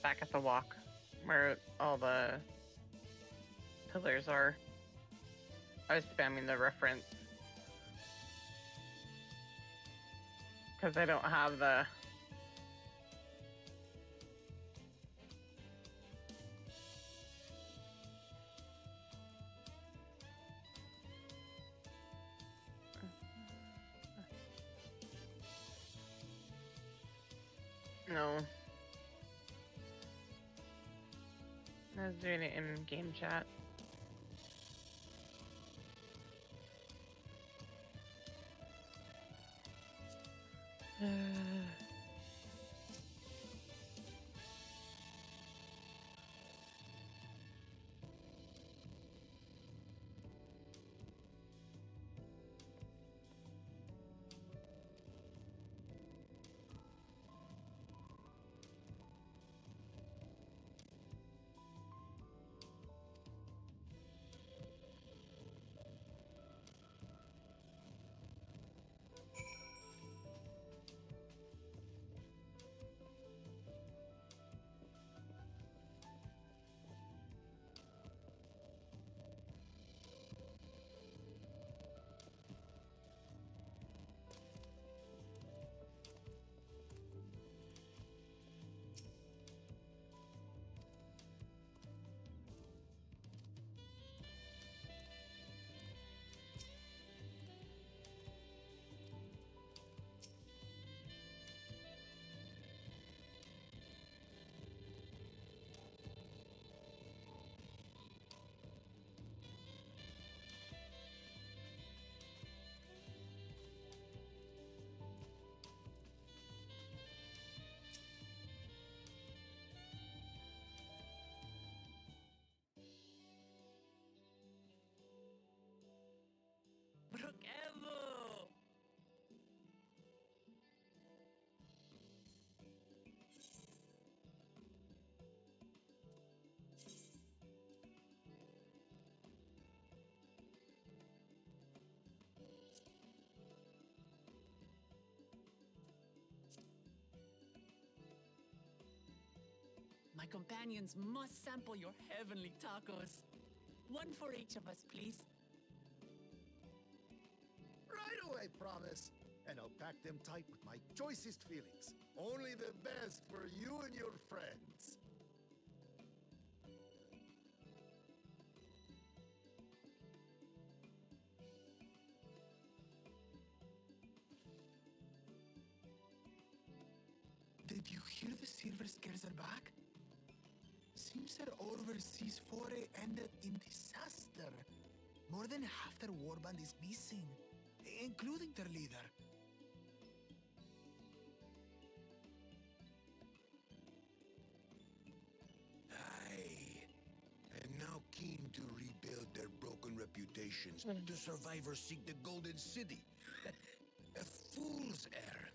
back at the walk where all the pillars are. I was spamming the reference because I don't have the. No. I was doing it in game chat. Brookevo! My companions must sample your heavenly tacos. One for each of us, please. Right away, promise. And I'll pack them tight with my choicest feelings. Only the best for you and your friends. Did you hear the Silver Scares are back? Seems their overseas foray ended in disaster. More than half their warband is missing, including their leader. Aye. And now keen to rebuild their broken reputations. The survivors seek the Golden City. A fool's errand.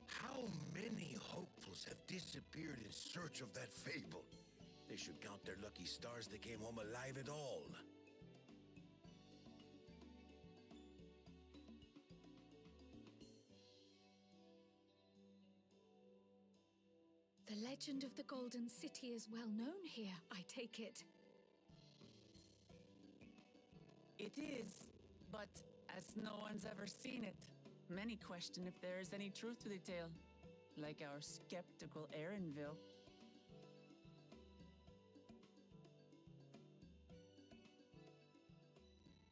How many hopefuls have disappeared in search of that fable? They should count their lucky stars they came home alive at all. The legend of the Golden City is well known here, I take it. It is, but as no one's ever seen it, many question if there is any truth to the tale, like our skeptical Erinville.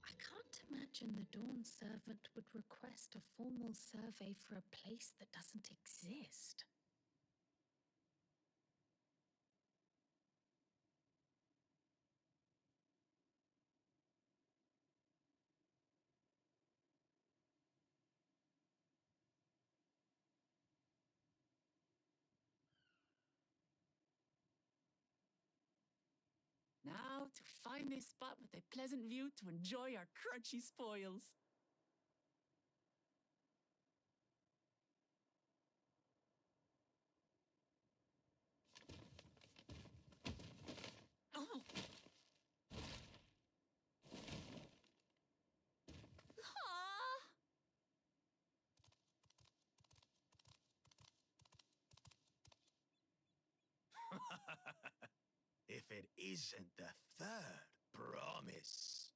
I can't imagine the Dawn Servant would request a formal survey for a place that doesn't exist. Now to find a spot with a pleasant view to enjoy our crunchy spoils. Oh. Ah. it isn't the third promise.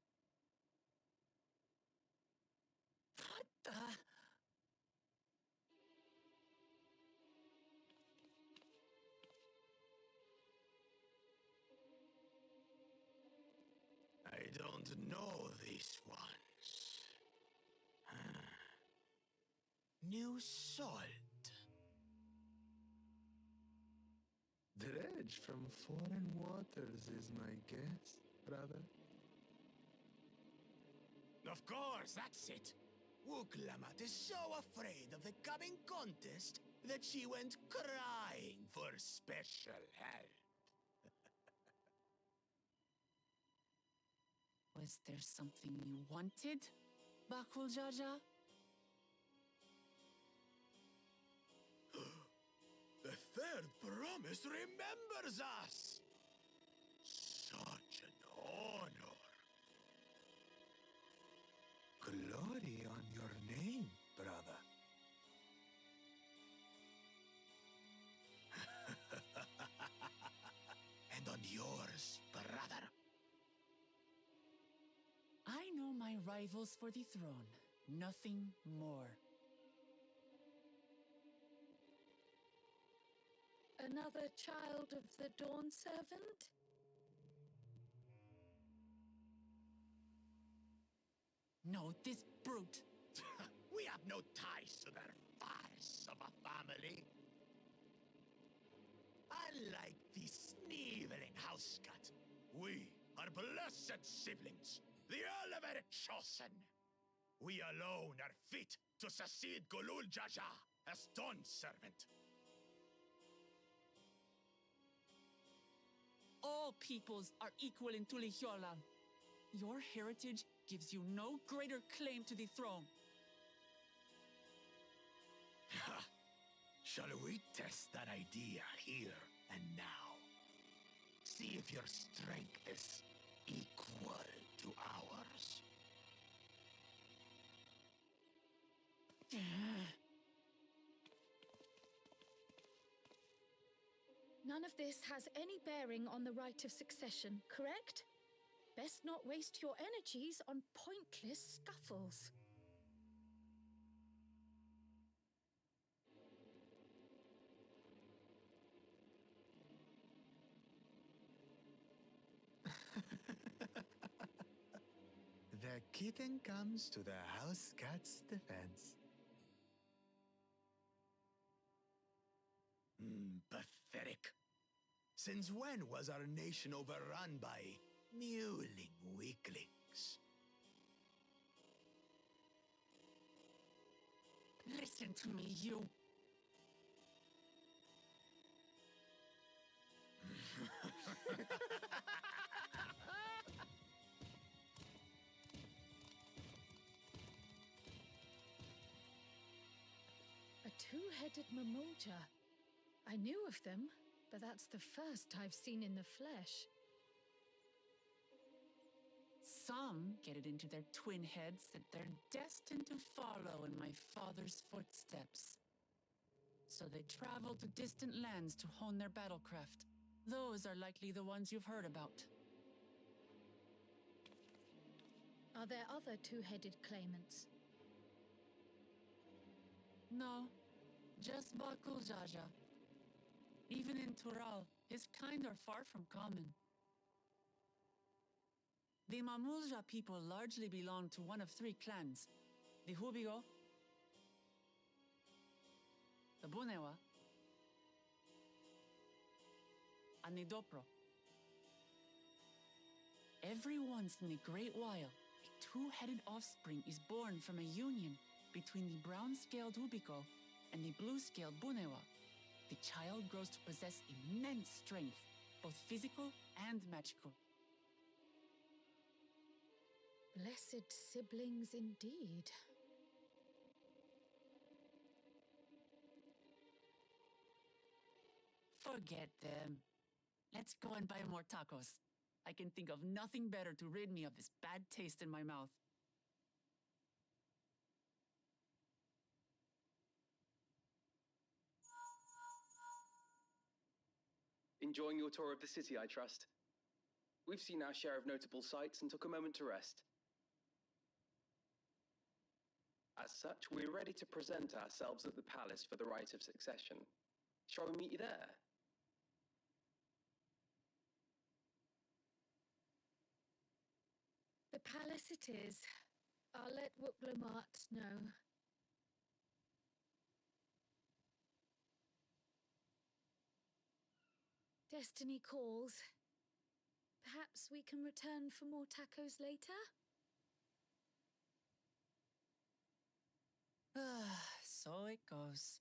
What the? I don't know these ones. New salt. Dredge from foreign waters is my guess, brother. Of course, that's it. Wuklamut is so afraid of the coming contest that she went crying for special help. Was there something you wanted, Bakul Jaja? The third promise remembers us! Such an honor. Glory on your name, brother. And on yours, brother. I know my rivals for the throne, nothing more. Another child of the Dawn Servant? No, this brute. We have no ties to their farce of a family. Unlike the sneering housecut, we are blessed siblings, the elevated chosen. We alone are fit to succeed Golul Jaja as Dawn Servant. All peoples are equal in Tulihiola. Your heritage gives you no greater claim to the throne. Shall we test that idea here and now? See if your strength is equal to ours. None of this has any bearing on the right of succession, correct? Best not waste your energies on pointless scuffles. The kitten comes to the house cat's defense. Pathetic. Since when was our nation overrun by mewling weaklings? Listen to me, you. A two-headed Mamulja. I knew of them, but that's the first I've seen in the flesh. Some get it into their twin heads that they're destined to follow in my father's footsteps. So they travel to distant lands to hone their battlecraft. Those are likely the ones you've heard about. Are there other two-headed claimants? No, just Bakul Jaja. Even in Tural, his kind are far from common. The Mamulja people largely belong to one of three clans. The Hubigo, the Bunewa, and the Dopro. Every once in a great while, a two-headed offspring is born from a union between the brown-scaled Hubico and the blue-scaled Bunewa. The child grows to possess immense strength, both physical and magical. Blessed siblings indeed. Forget them. Let's go and buy more tacos. I can think of nothing better to rid me of this bad taste in my mouth. Enjoying your tour of the city, I trust. We've seen our share of notable sights and took a moment to rest. As such, we're ready to present ourselves at the palace for the rite of succession. Shall we meet you there? The palace it is. I'll let Wuklamart know. Destiny calls. Perhaps we can return for more tacos later? So it goes.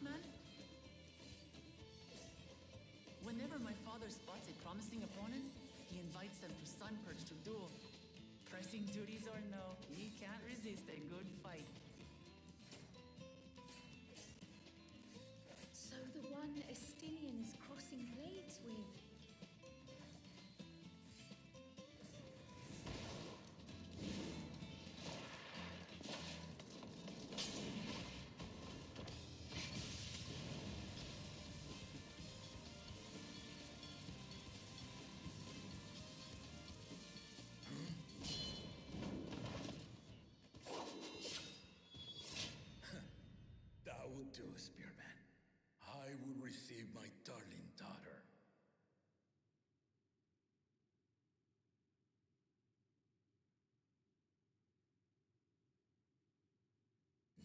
man? Whenever my father spots a promising opponent, he invites them to Sunperch to duel. Pressing duties or no, he can't resist a good fight. So the one Estinian is crossing blades with. That would do, Spearman. I will receive my darling daughter.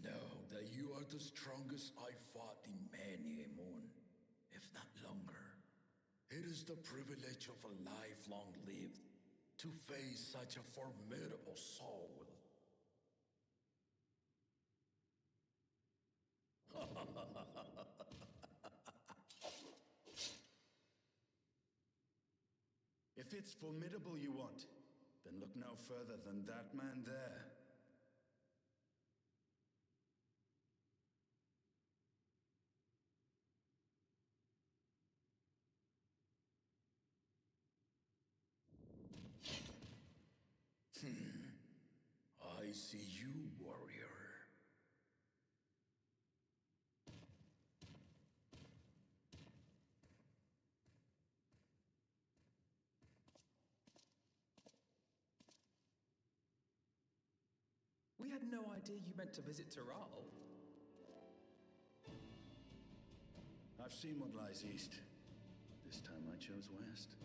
Know that you are the strongest I fought in many a moon, if not longer. It is the privilege of a life long lived to face such a formidable soul. If it's formidable you want, then look no further than that man there. I see you, warrior. We had no idea you meant to visit Tiral. I've seen what lies east. This time I chose west.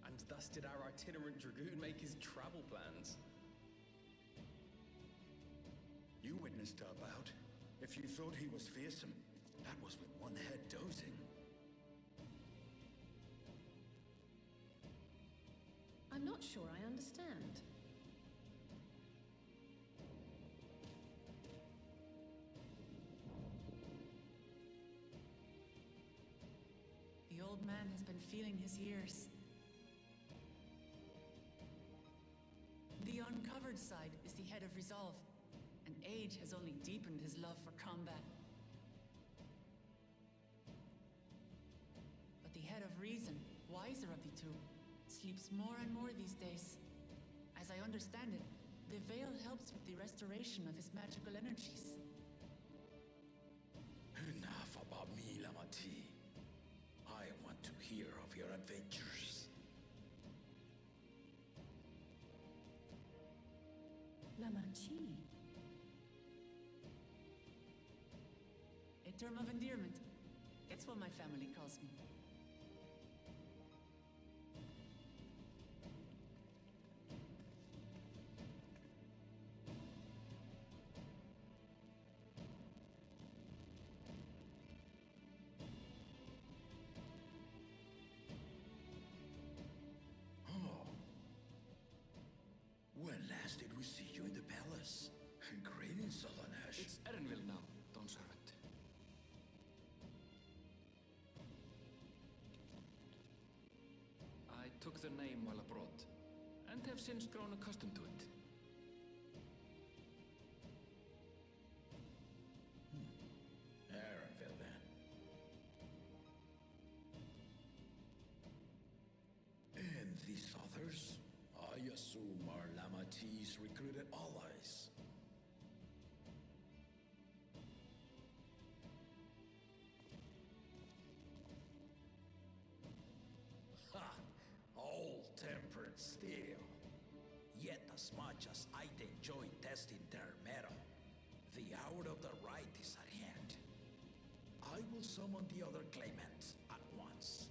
And thus did our itinerant dragoon make his travel plans. You witnessed our bout. If you thought he was fearsome, that was with one head dozing. I'm not sure I understand. The old man has been feeling his years. The uncovered side is the head of resolve, and age has only deepened his love for combat. But the head of reason, wiser of the two, sleeps more and more these days. As I understand it, the veil helps with the restoration of his magical energies. Enough about me, Lamati. I want to hear of your adventures. Lamachi. A term of endearment. It's what my family calls me. When last did we see you in the palace? Greetings, Solanesh. It's Erenville now, Dawn Servant. I took the name while abroad, and have since grown accustomed to it. Erenville, then. And these others? I assume are Lamati's recruited allies. Ha! All tempered steel. Yet as much as I'd enjoy testing their metal, the hour of the right is at hand. I will summon the other claimants at once.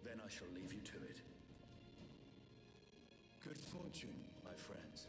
Then I shall leave you to it. Good fortune, my friends.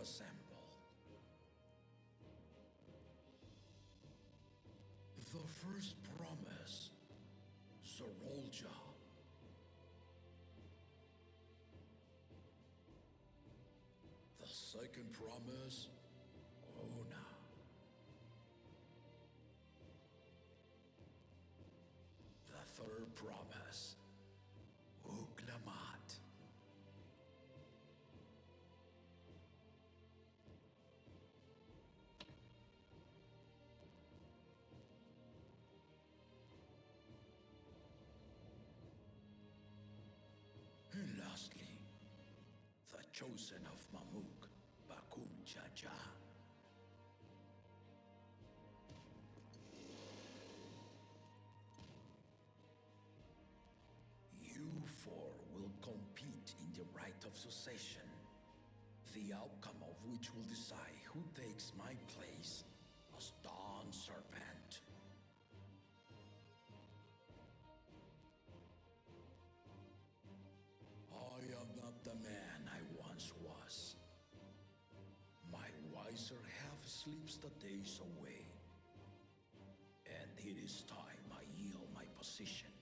assemble. The first promise, Zorolja. The second promise, Ona. The third promise, Uklamat. And lastly, the chosen of Mamuk, Bakul Jaja. You four will compete in the rite of succession, the outcome of which will decide who takes my place as Dawn Serpent. I am not the man I once was. My wiser half sleeps the days away, and it is time I yield my position.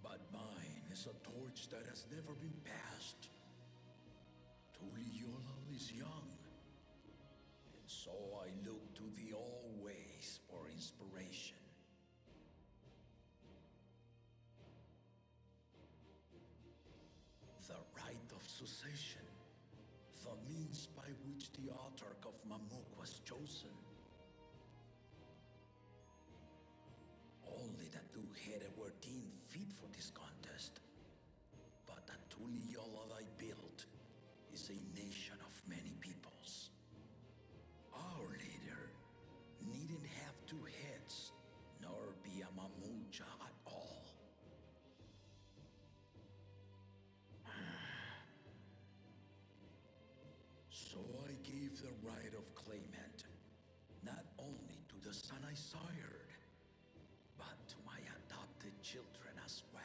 But mine is a torch that has never been passed. Tuliyollal is young, and so I look to the always for inspiration. The rite of succession, the means by which the autarch of Mamuk was chosen. Only the two-headed were deemed fit for this contest. But the Tuliyollal I built is a nation of many peoples. Our leader needn't have two heads, nor be a Mamulja at all. So I gave the right of claimant, not only to the son I sired, but to my adopted children as well.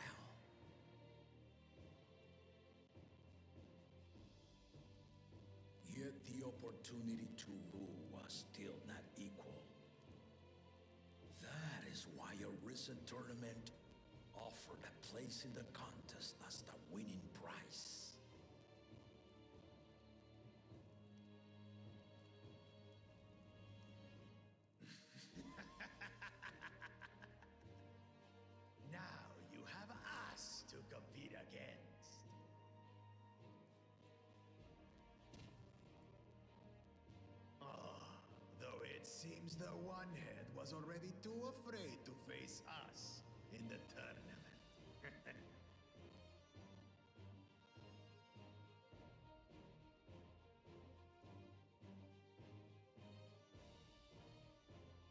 Yet the opportunity to rule was still not equal. That is why a recent tournament offered a place in the contest as the winning prize. Now you have us to compete against. Though it seems the One-Head was already too afraid to face us in the tournament.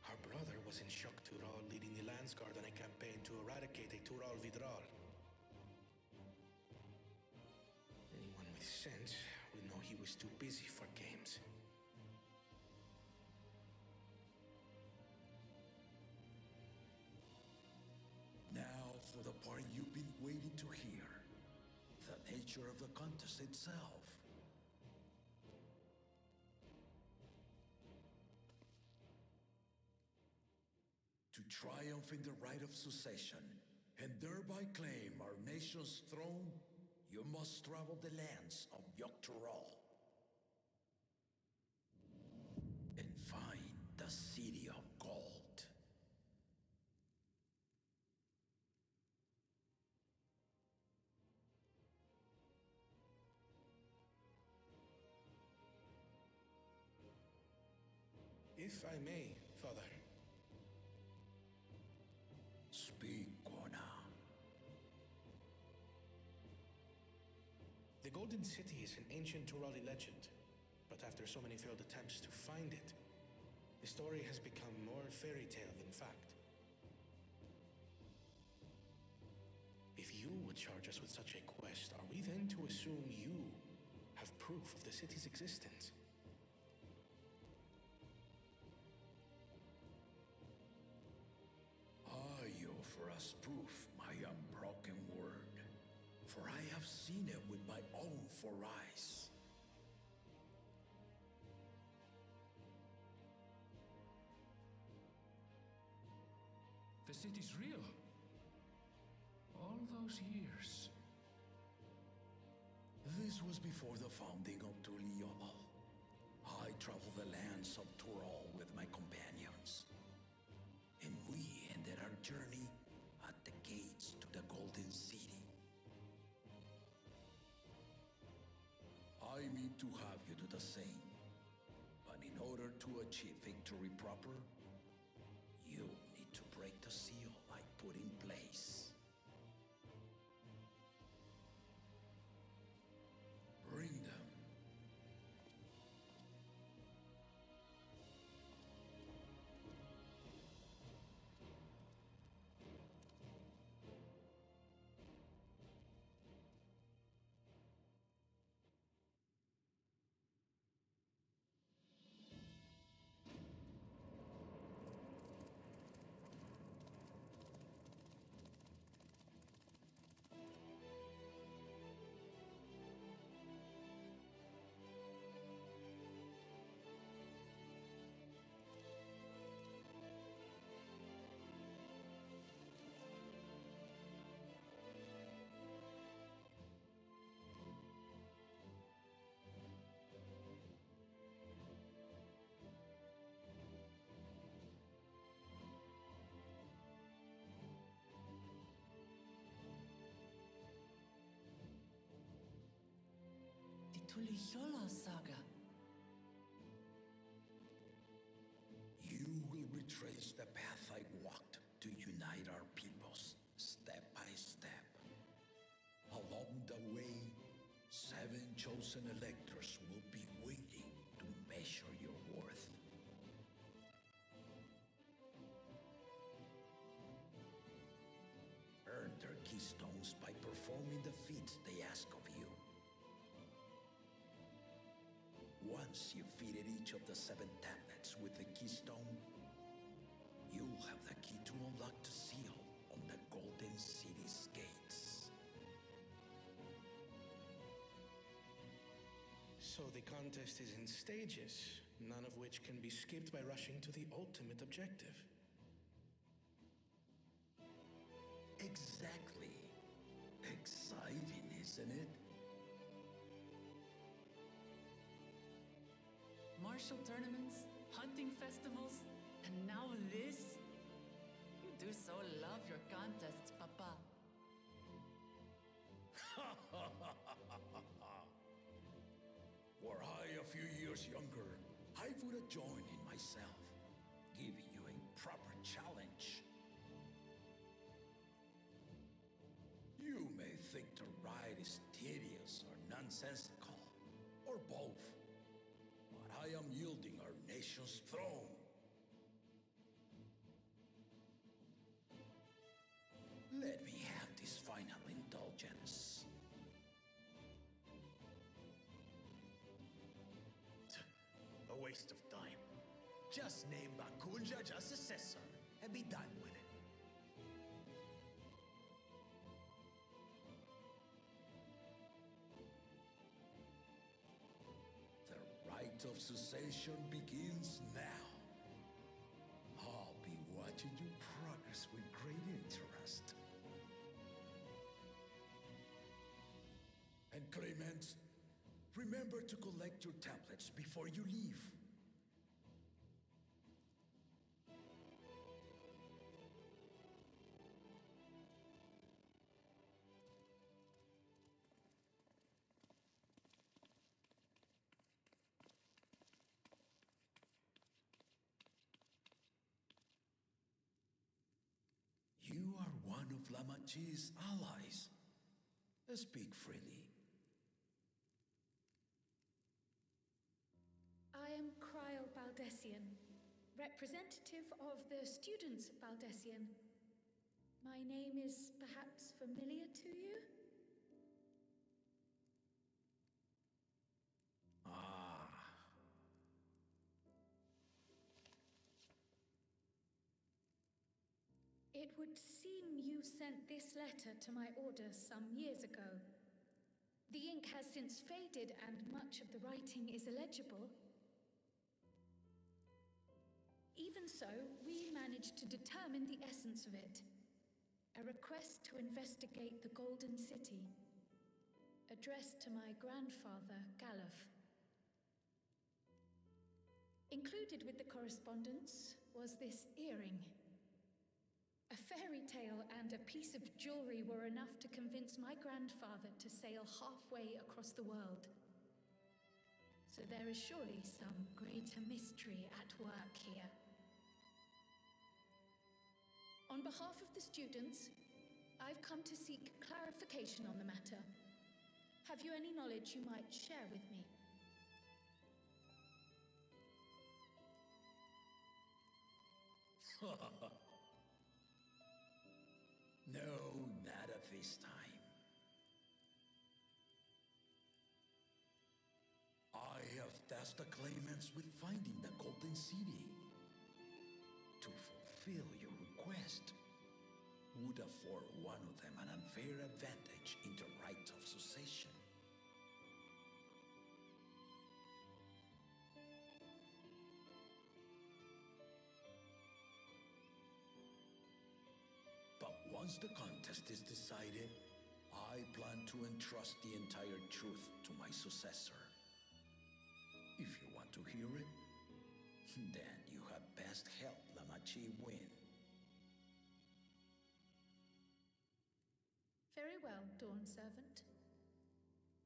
Our brother was in Shok Tural leading the Landsguard on a campaign to eradicate a Tural Vidral. Anyone with sense would know he was too busy for games. Now for the part you've been waiting to hear. The nature of the contest itself. To triumph in the rite of succession, and thereby claim our nation's throne, you must travel the lands of Yogg-Tural and find the City of Gold. If I may, Father. Speak, Kona. The Golden City is an ancient Turali legend, but after so many failed attempts to find it, the story has become more fairy tale than fact. If you would charge us with such a quest, are we then to assume you have proof of the city's existence? I offer as proof my unbroken word, for I have seen it with my own 4 eyes. The city's real. All those years. This was before the founding of Tuliyollal. I traveled the lands of Tural with my companions. And we ended our journey at the gates to the Golden City. I mean to have you do the same. But in order to achieve victory proper, you need to break the seal I put in place. Bring them. The Tuliyollal saga. You will retrace the path I walked to unite our peoples, step by step. Along the way, 7 chosen electors will be waiting to measure your worth. Earn their keystones by performing the feats they ask of you. Once you've fitted each of the 7 tablets with the keystone, you'll have the key to unlock the seal on the Golden City's gates. So the contest is in stages, none of which can be skipped by rushing to the ultimate objective. Exactly. Exciting, isn't it? Martial tournaments, hunting festivals, and now this? You do so love your contests, Papa. Were I a few years younger, I would have joined in myself, giving you a proper challenge. You may think the ride is tedious or nonsensical, or both, but I am yielding our nation's throne. Let me have this final indulgence. A waste of time. Just name Bakunja as successor and be done with it. The rite of succession begins now. I'll be watching you progress with great interest. And Clemens, remember to collect your tablets before you leave. You are one of Lamachi's allies. Speak freely. I am Cryle Baldessian, representative of the students of Baldessian. My name is perhaps familiar to you? Ah. It would seem you sent this letter to my orders some years ago. The ink has since faded and much of the writing is illegible. Even so, we managed to determine the essence of it. A request to investigate the Golden City, addressed to my grandfather, Galuf. Included with the correspondence was this earring. A fairy tale and a piece of jewelry were enough to convince my grandfather to sail halfway across the world. So there is surely some greater mystery at work here. On behalf of the students, I've come to seek clarification on the matter. Have you any knowledge you might share with me? No, not at this time. I have tasked the claimants with finding the Golden City. To fulfill your request would afford one of them an unfair advantage in the right of succession. But once the contest is decided, I plan to entrust the entire truth to my successor. If you want to hear it, then you had best help Lamachi win. Very well, Dawn Servant.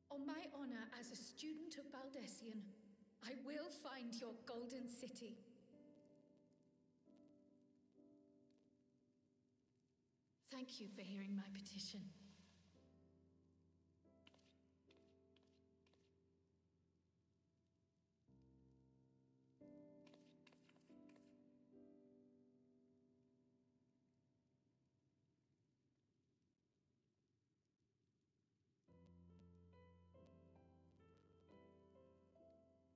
On my honor as a student of Baldessian, I will find your Golden City. Thank you for hearing my petition.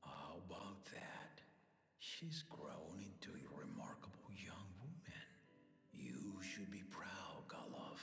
How about that? She's grown into a remarkable young woman. You should be proud, Galuf.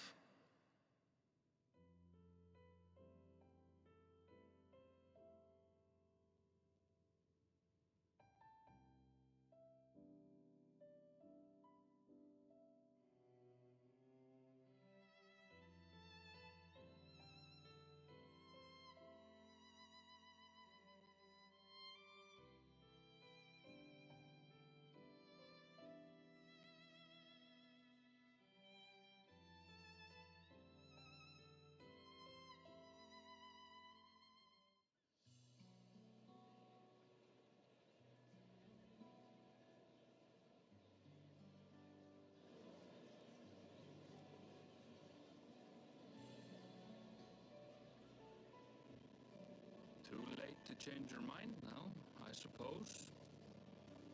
Too late to change your mind now, I suppose.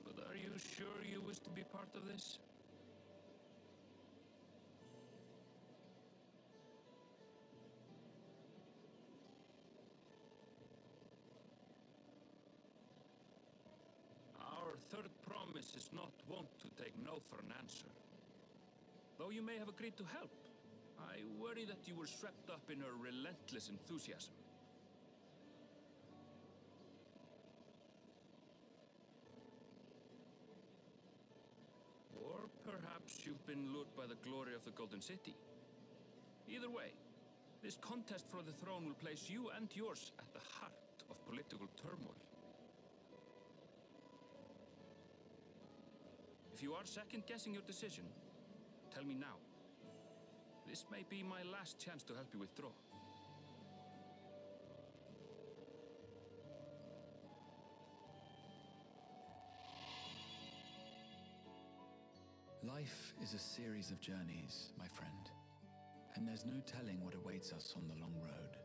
But are you sure you wish to be part of this? Our third promise is not wont to take no for an answer. Though you may have agreed to help, I worry that you were swept up in her relentless enthusiasm. Or perhaps you've been lured by the glory of the Golden City. Either way, this contest for the throne will place you and yours at the heart of political turmoil. If you are second-guessing your decision, tell me now. This may be my last chance to help you withdraw. Life is a series of journeys, my friend, and there's no telling what awaits us on the long road.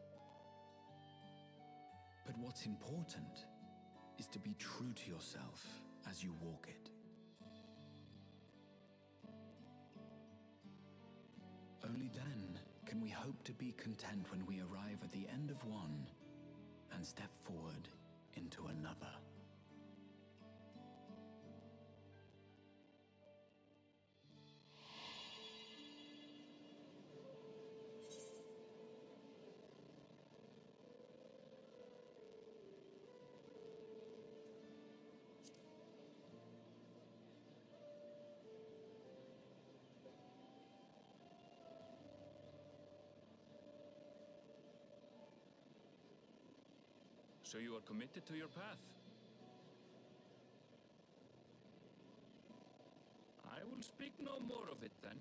But what's important is to be true to yourself as you walk it. Only then can we hope to be content when we arrive at the end of one and step forward into another. So you are committed to your path? I will speak no more of it then.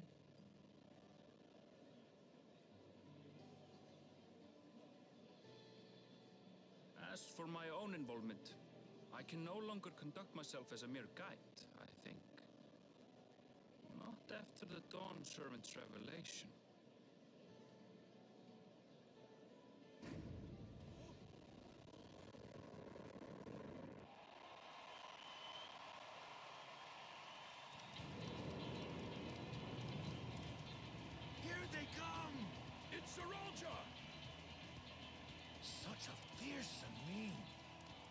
As for my own involvement, I can no longer conduct myself as a mere guide, I think. Not after the Dawn Servant's revelation. Here they come! It's Saralja! Such a fearsome mien.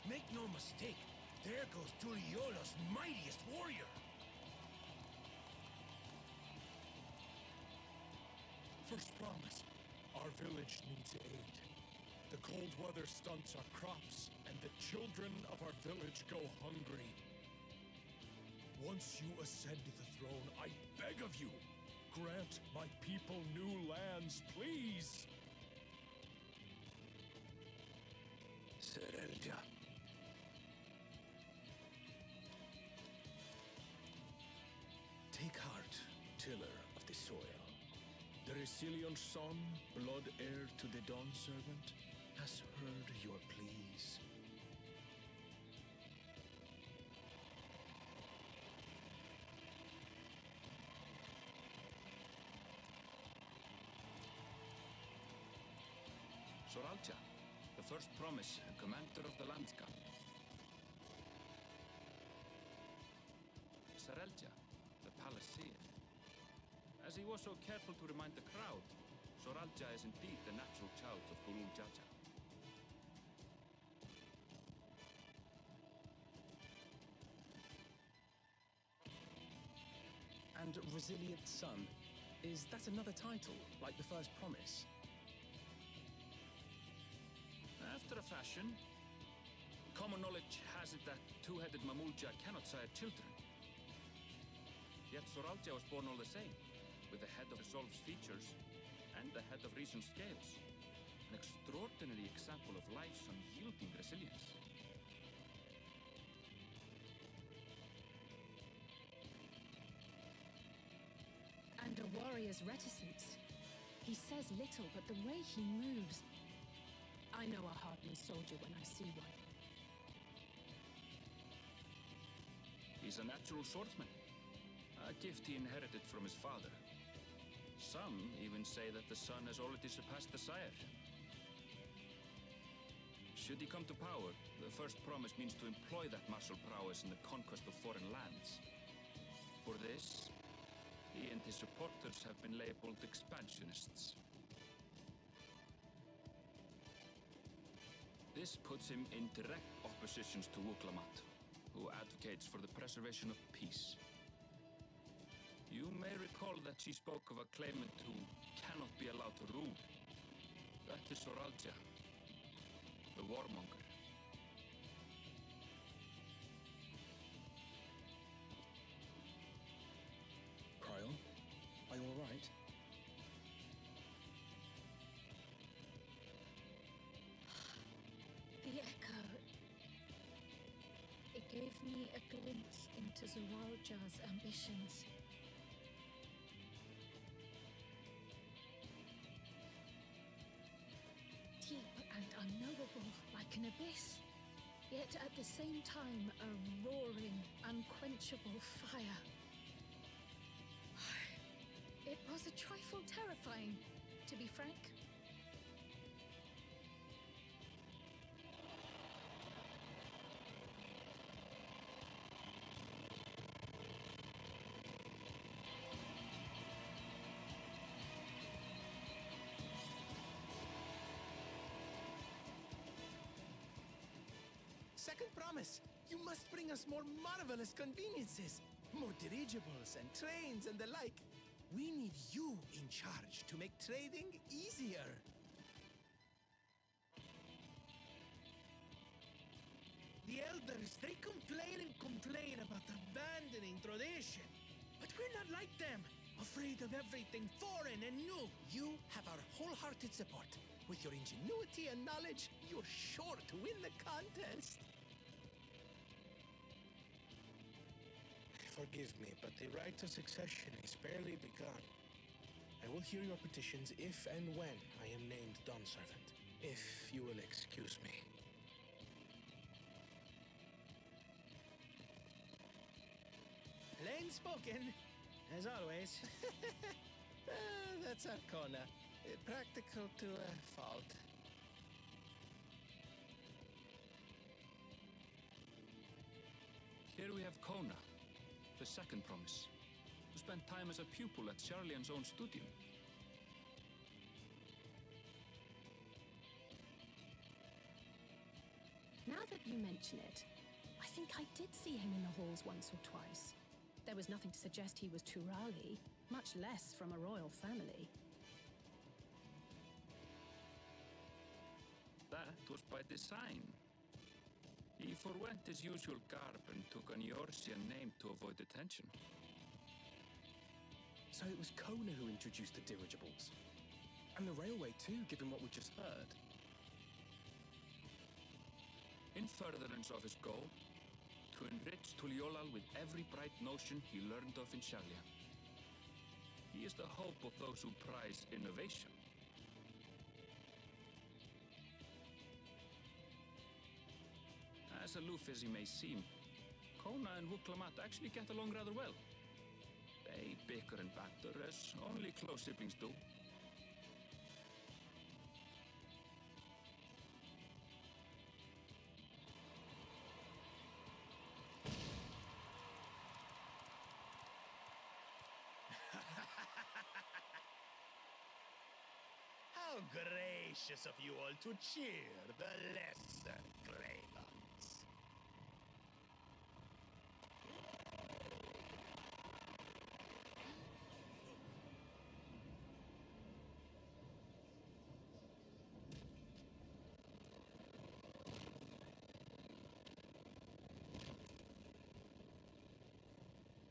Make no mistake, there goes Tuliola's mightiest warrior. First promise, our village needs aid. The cold weather stunts our crops, and the children of our village go hungry. Once you ascend to the throne, I beg of you, grant my people new lands, please! Saralja. Take heart, tiller of the soil. The Resilion son, blood heir to the Dawn Servant, has heard your pleas. Soralja, the first promise and commander of the Landskap. Saralja, the Palacean. As he was so careful to remind the crowd, Soralja is indeed the natural child of Gulul Jaja. And Resilient Son, is that another title, like the first promise? After a fashion, common knowledge has it that two-headed Mamulja cannot sire children. Yet Soralja was born all the same, with the head of Resolve's features and the head of Reason's scales. An extraordinary example of life's unyielding resilience. And a warrior's reticence. He says little, but the way he moves... I know a hardened soldier when I see one. He's a natural swordsman, a gift he inherited from his father. Some even say that the son has already surpassed the sire. Should he come to power, the first promise means to employ that martial prowess in the conquest of foreign lands. For this, he and his supporters have been labeled expansionists. This puts him in direct opposition to Wuklamat, who advocates for the preservation of peace. You may recall that she spoke of a claimant who cannot be allowed to rule. That is Soralja, the warmonger. Cryon, are you all right? The echo. It gave me a glimpse into Zoralja's ambitions. Deep and unknowable, like an abyss. Yet at the same time, a roaring, unquenchable fire. It was a trifle terrifying, to be frank. Second promise, you must bring us more marvelous conveniences. More dirigibles and trains and the like. We need you in charge to make trading easier. The elders, they complain and complain about abandoning tradition. But we're not like them. Afraid of everything foreign and new. You have our wholehearted support. With your ingenuity and knowledge, you're sure to win the contest. Forgive me, but the right of succession is barely begun. I will hear your petitions if and when I am named Dawn Servant. If you will excuse me. Plain spoken, as always. That's Arcona. Practical to a fault. Here we have Kona, the second promise, who spent time as a pupil at Sharlayan's own studio. Now that you mention it, I think I did see him in the halls once or twice. There was nothing to suggest he was Turali, much less from a royal family. That was by design. He forwent his usual garb and took an Eorzean name to avoid attention. So it was Kona who introduced the dirigibles. And the railway too, given what we just heard. In furtherance of his goal, to enrich Tuliolal with every bright notion he learned of in Sharlayan. He is the hope of those who prize innovation. As aloof as he may seem, Kona and Wuklamat actually get along rather well. They bicker and banter as only close siblings do. How gracious of you all to cheer the lesser Gravens.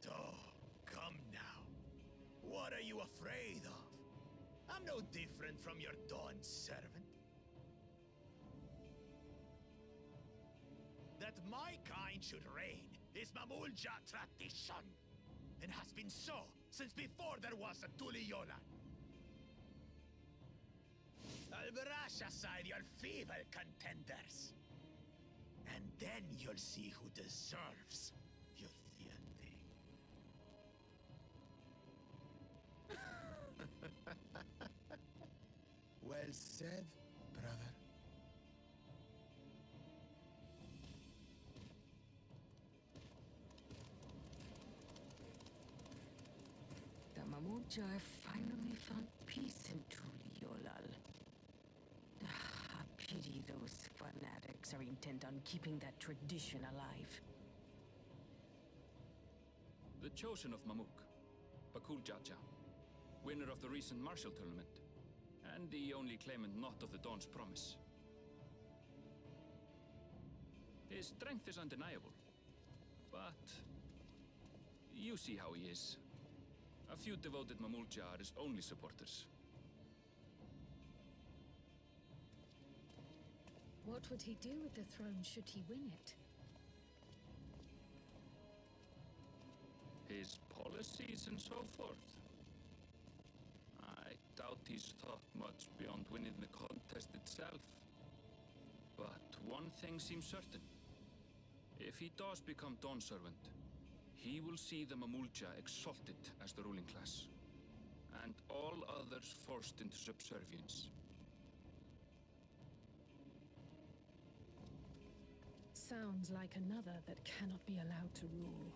Oh, come now. What are you afraid of? I'm no different from your Dawn servant. That my kind should reign is Mamulja tradition, and has been so since before there was a Tuliyolan. I'll brush aside your feeble contenders, and then you'll see who deserves your fealty. Well said, brother. The Mamulja have finally found peace in Tuliolal. I pity those fanatics are intent on keeping that tradition alive. The chosen of Mamuk, Bakul Jaja, winner of the recent martial tournament, and the only claimant not of the Dawn's promise. His strength is undeniable, but you see how he is. A few devoted Mamulja are his only supporters. What would he do with the throne should he win it? His policies and so forth. I doubt he's thought much beyond winning the contest itself. But one thing seems certain. If he does become Dawn Servant, he will see the Mamulja exalted as the ruling class, and all others forced into subservience. Sounds like another that cannot be allowed to rule.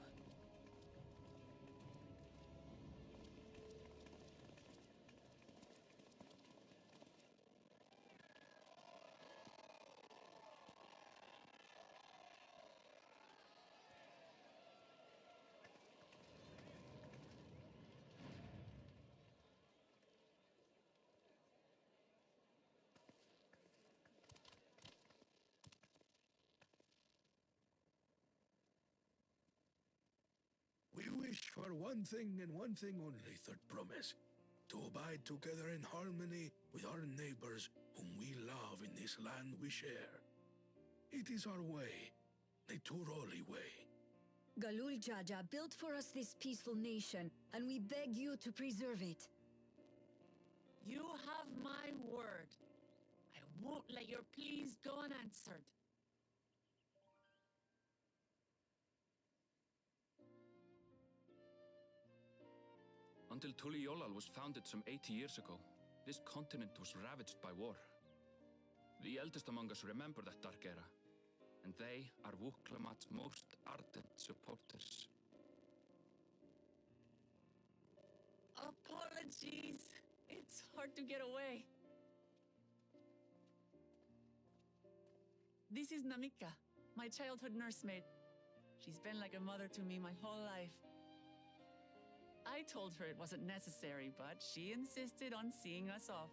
for one thing and one thing only, Third Promise. To abide together in harmony with our neighbors whom we love in this land we share. It is our way, the Turoli way. Galul Jaja built for us this peaceful nation, and we beg you to preserve it. You have my word. I won't let your pleas go unanswered. Until Tuliolal was founded some 80 years ago, this continent was ravaged by war. The eldest among us remember that dark era, and they are Wuk-Lamat's most ardent supporters. Apologies. It's hard to get away. This is Namika, my childhood nursemaid. She's been like a mother to me my whole life. I told her it wasn't necessary, but she insisted on seeing us off.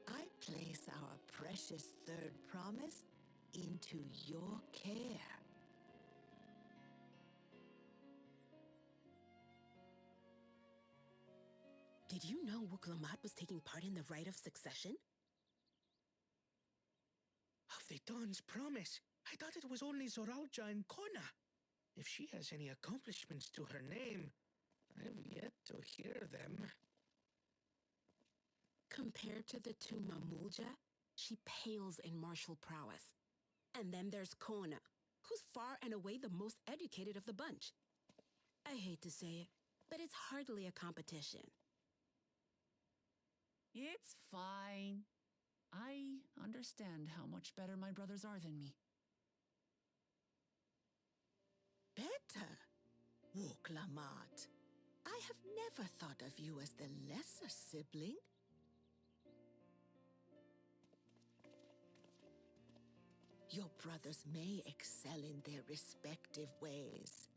I place our precious third promise into your care. Did you know Wuk-Lamat was taking part in the rite of succession? Of the Dawn's promise. I thought it was only Zoralja and Kona. If she has any accomplishments to her name, I've yet to hear them. Compared to the two Mamulja, she pales in martial prowess. And then there's Kona, who's far and away the most educated of the bunch. I hate to say it, but it's hardly a competition. It's fine. I understand how much better my brothers are than me. Better? Wuk-Lamat. I have never thought of you as the lesser sibling. Your brothers may excel in their respective ways,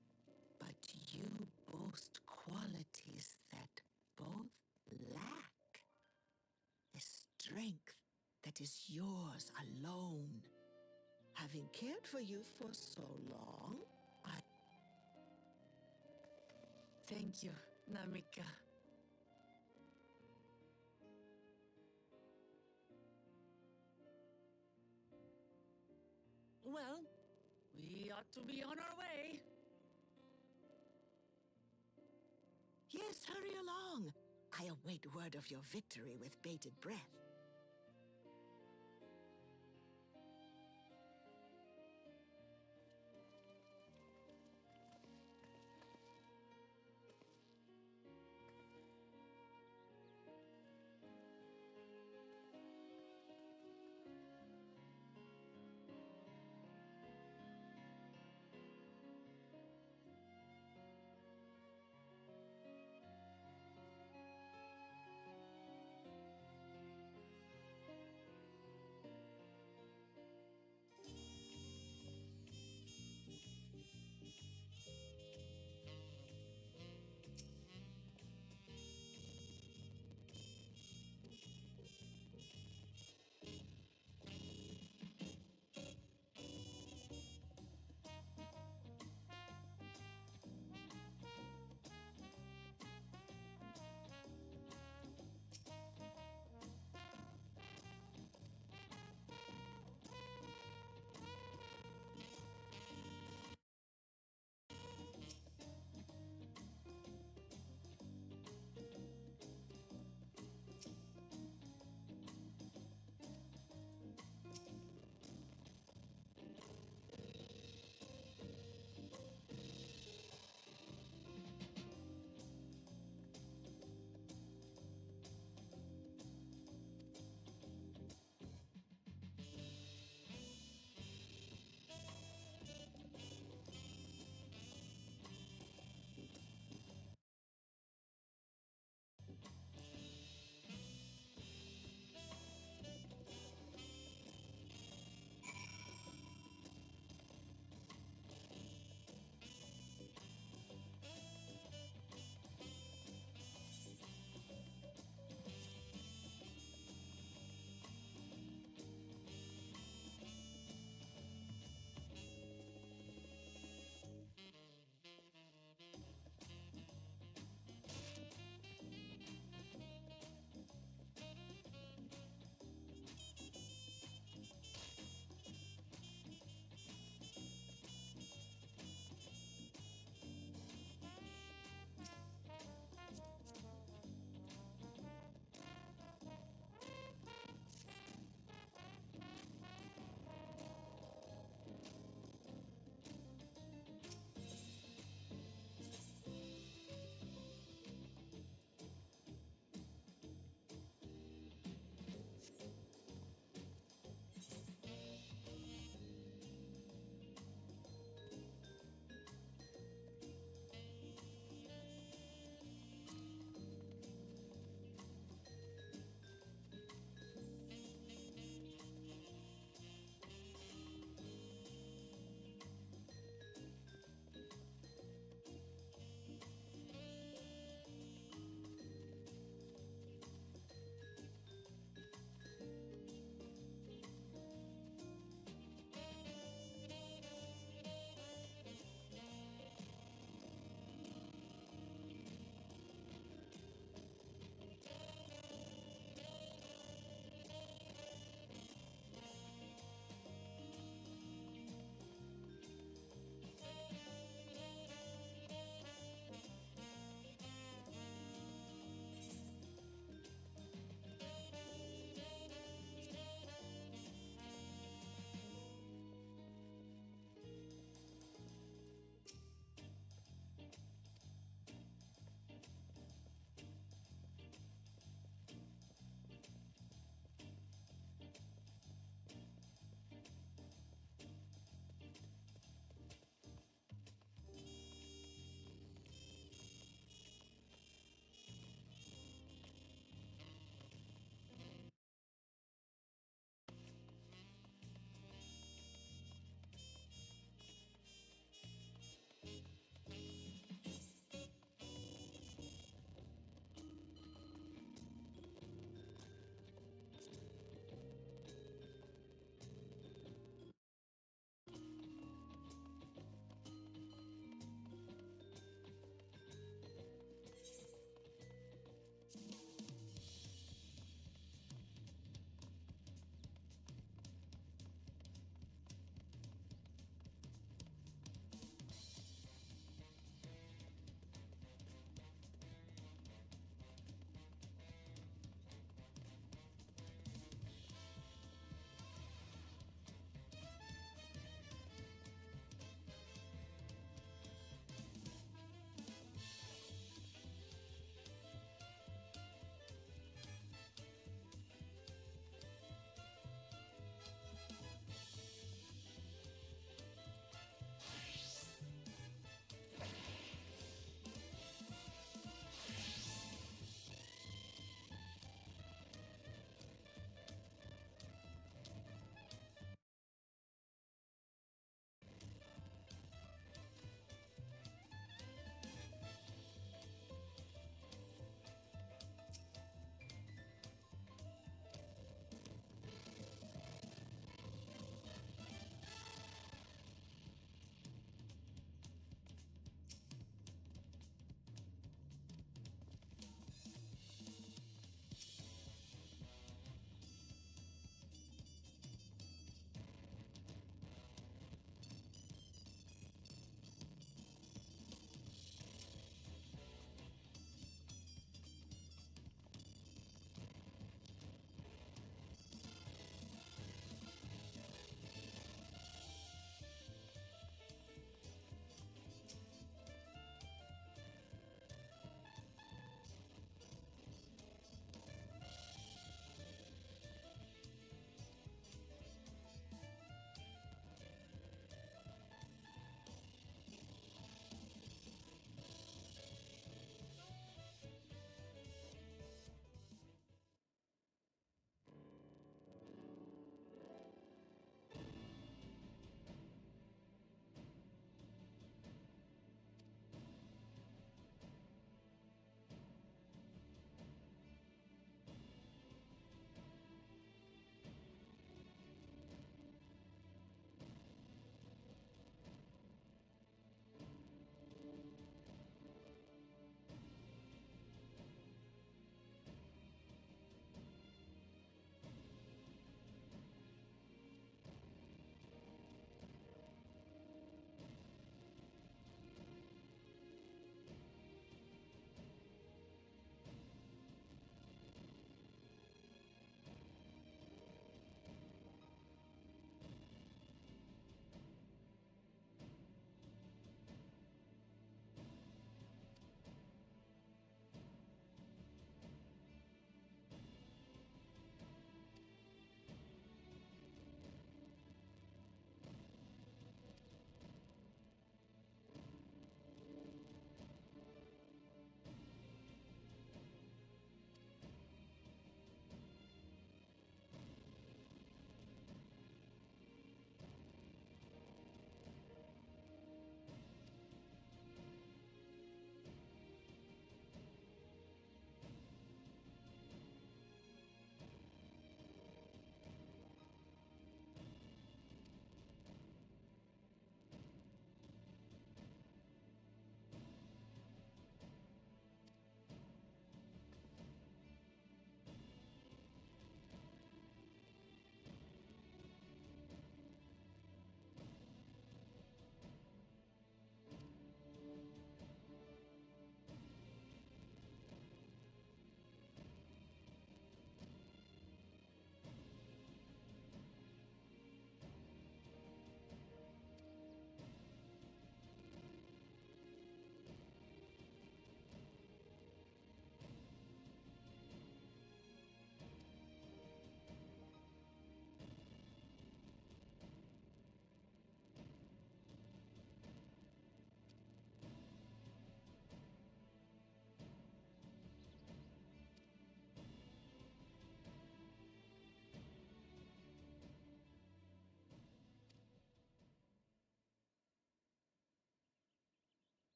but you boast qualities that both lack. A strength that is yours alone. Having cared for you for so long, Thank you, Namika. Well, we ought to be on our way. Yes, hurry along. I await word of your victory with bated breath.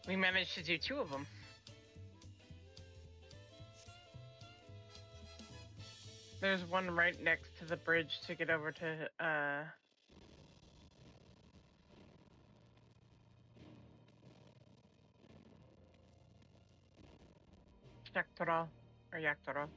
We managed to do 2 of them. There's one right next to the bridge to get over to, Yaktoral, or Yaktoral.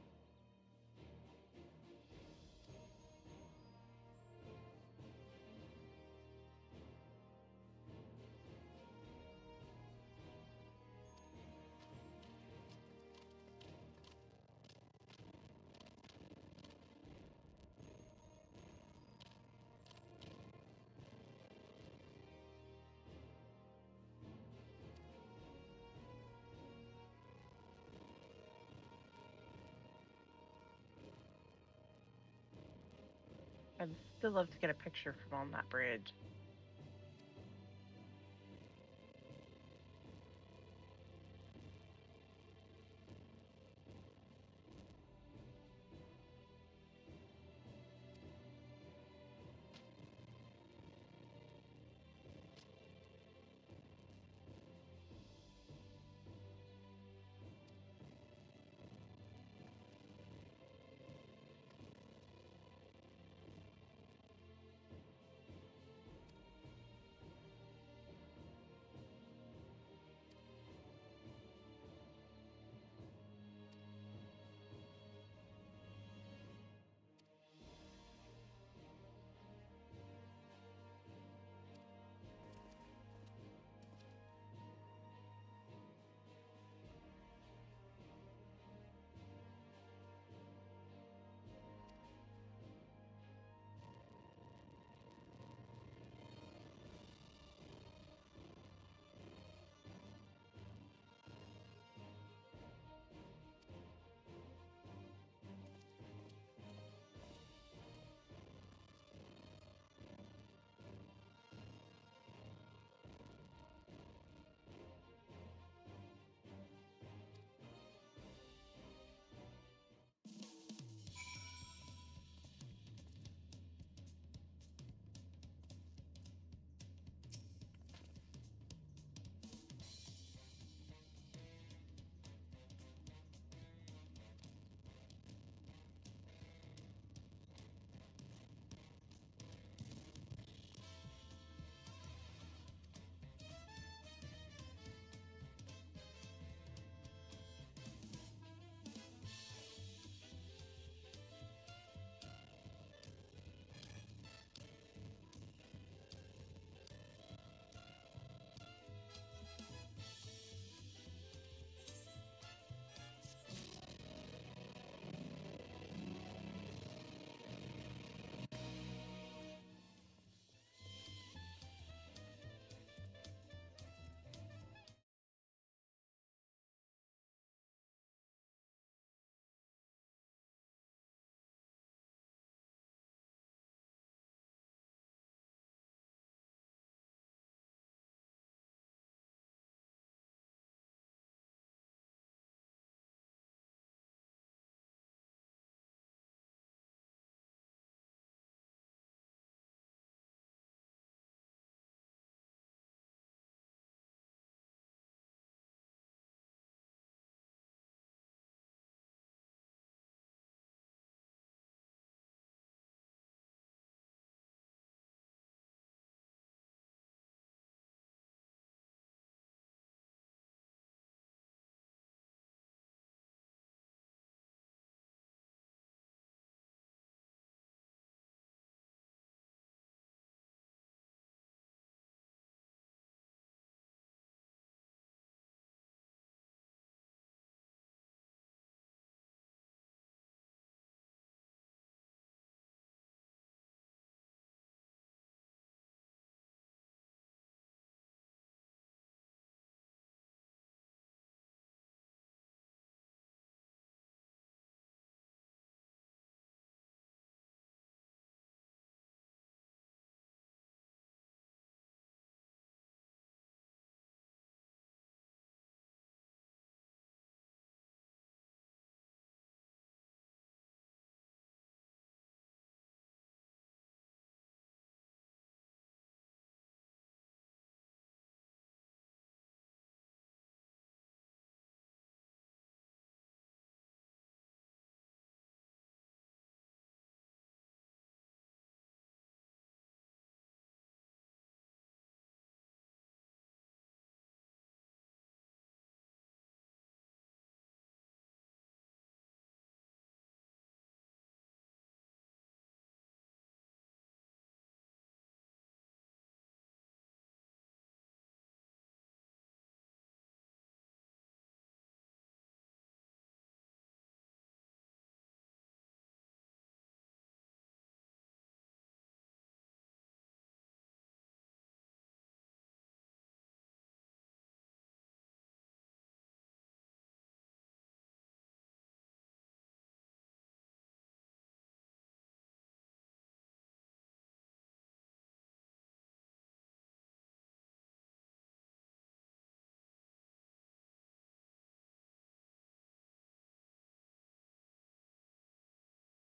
I'd still love to get a picture from on that bridge.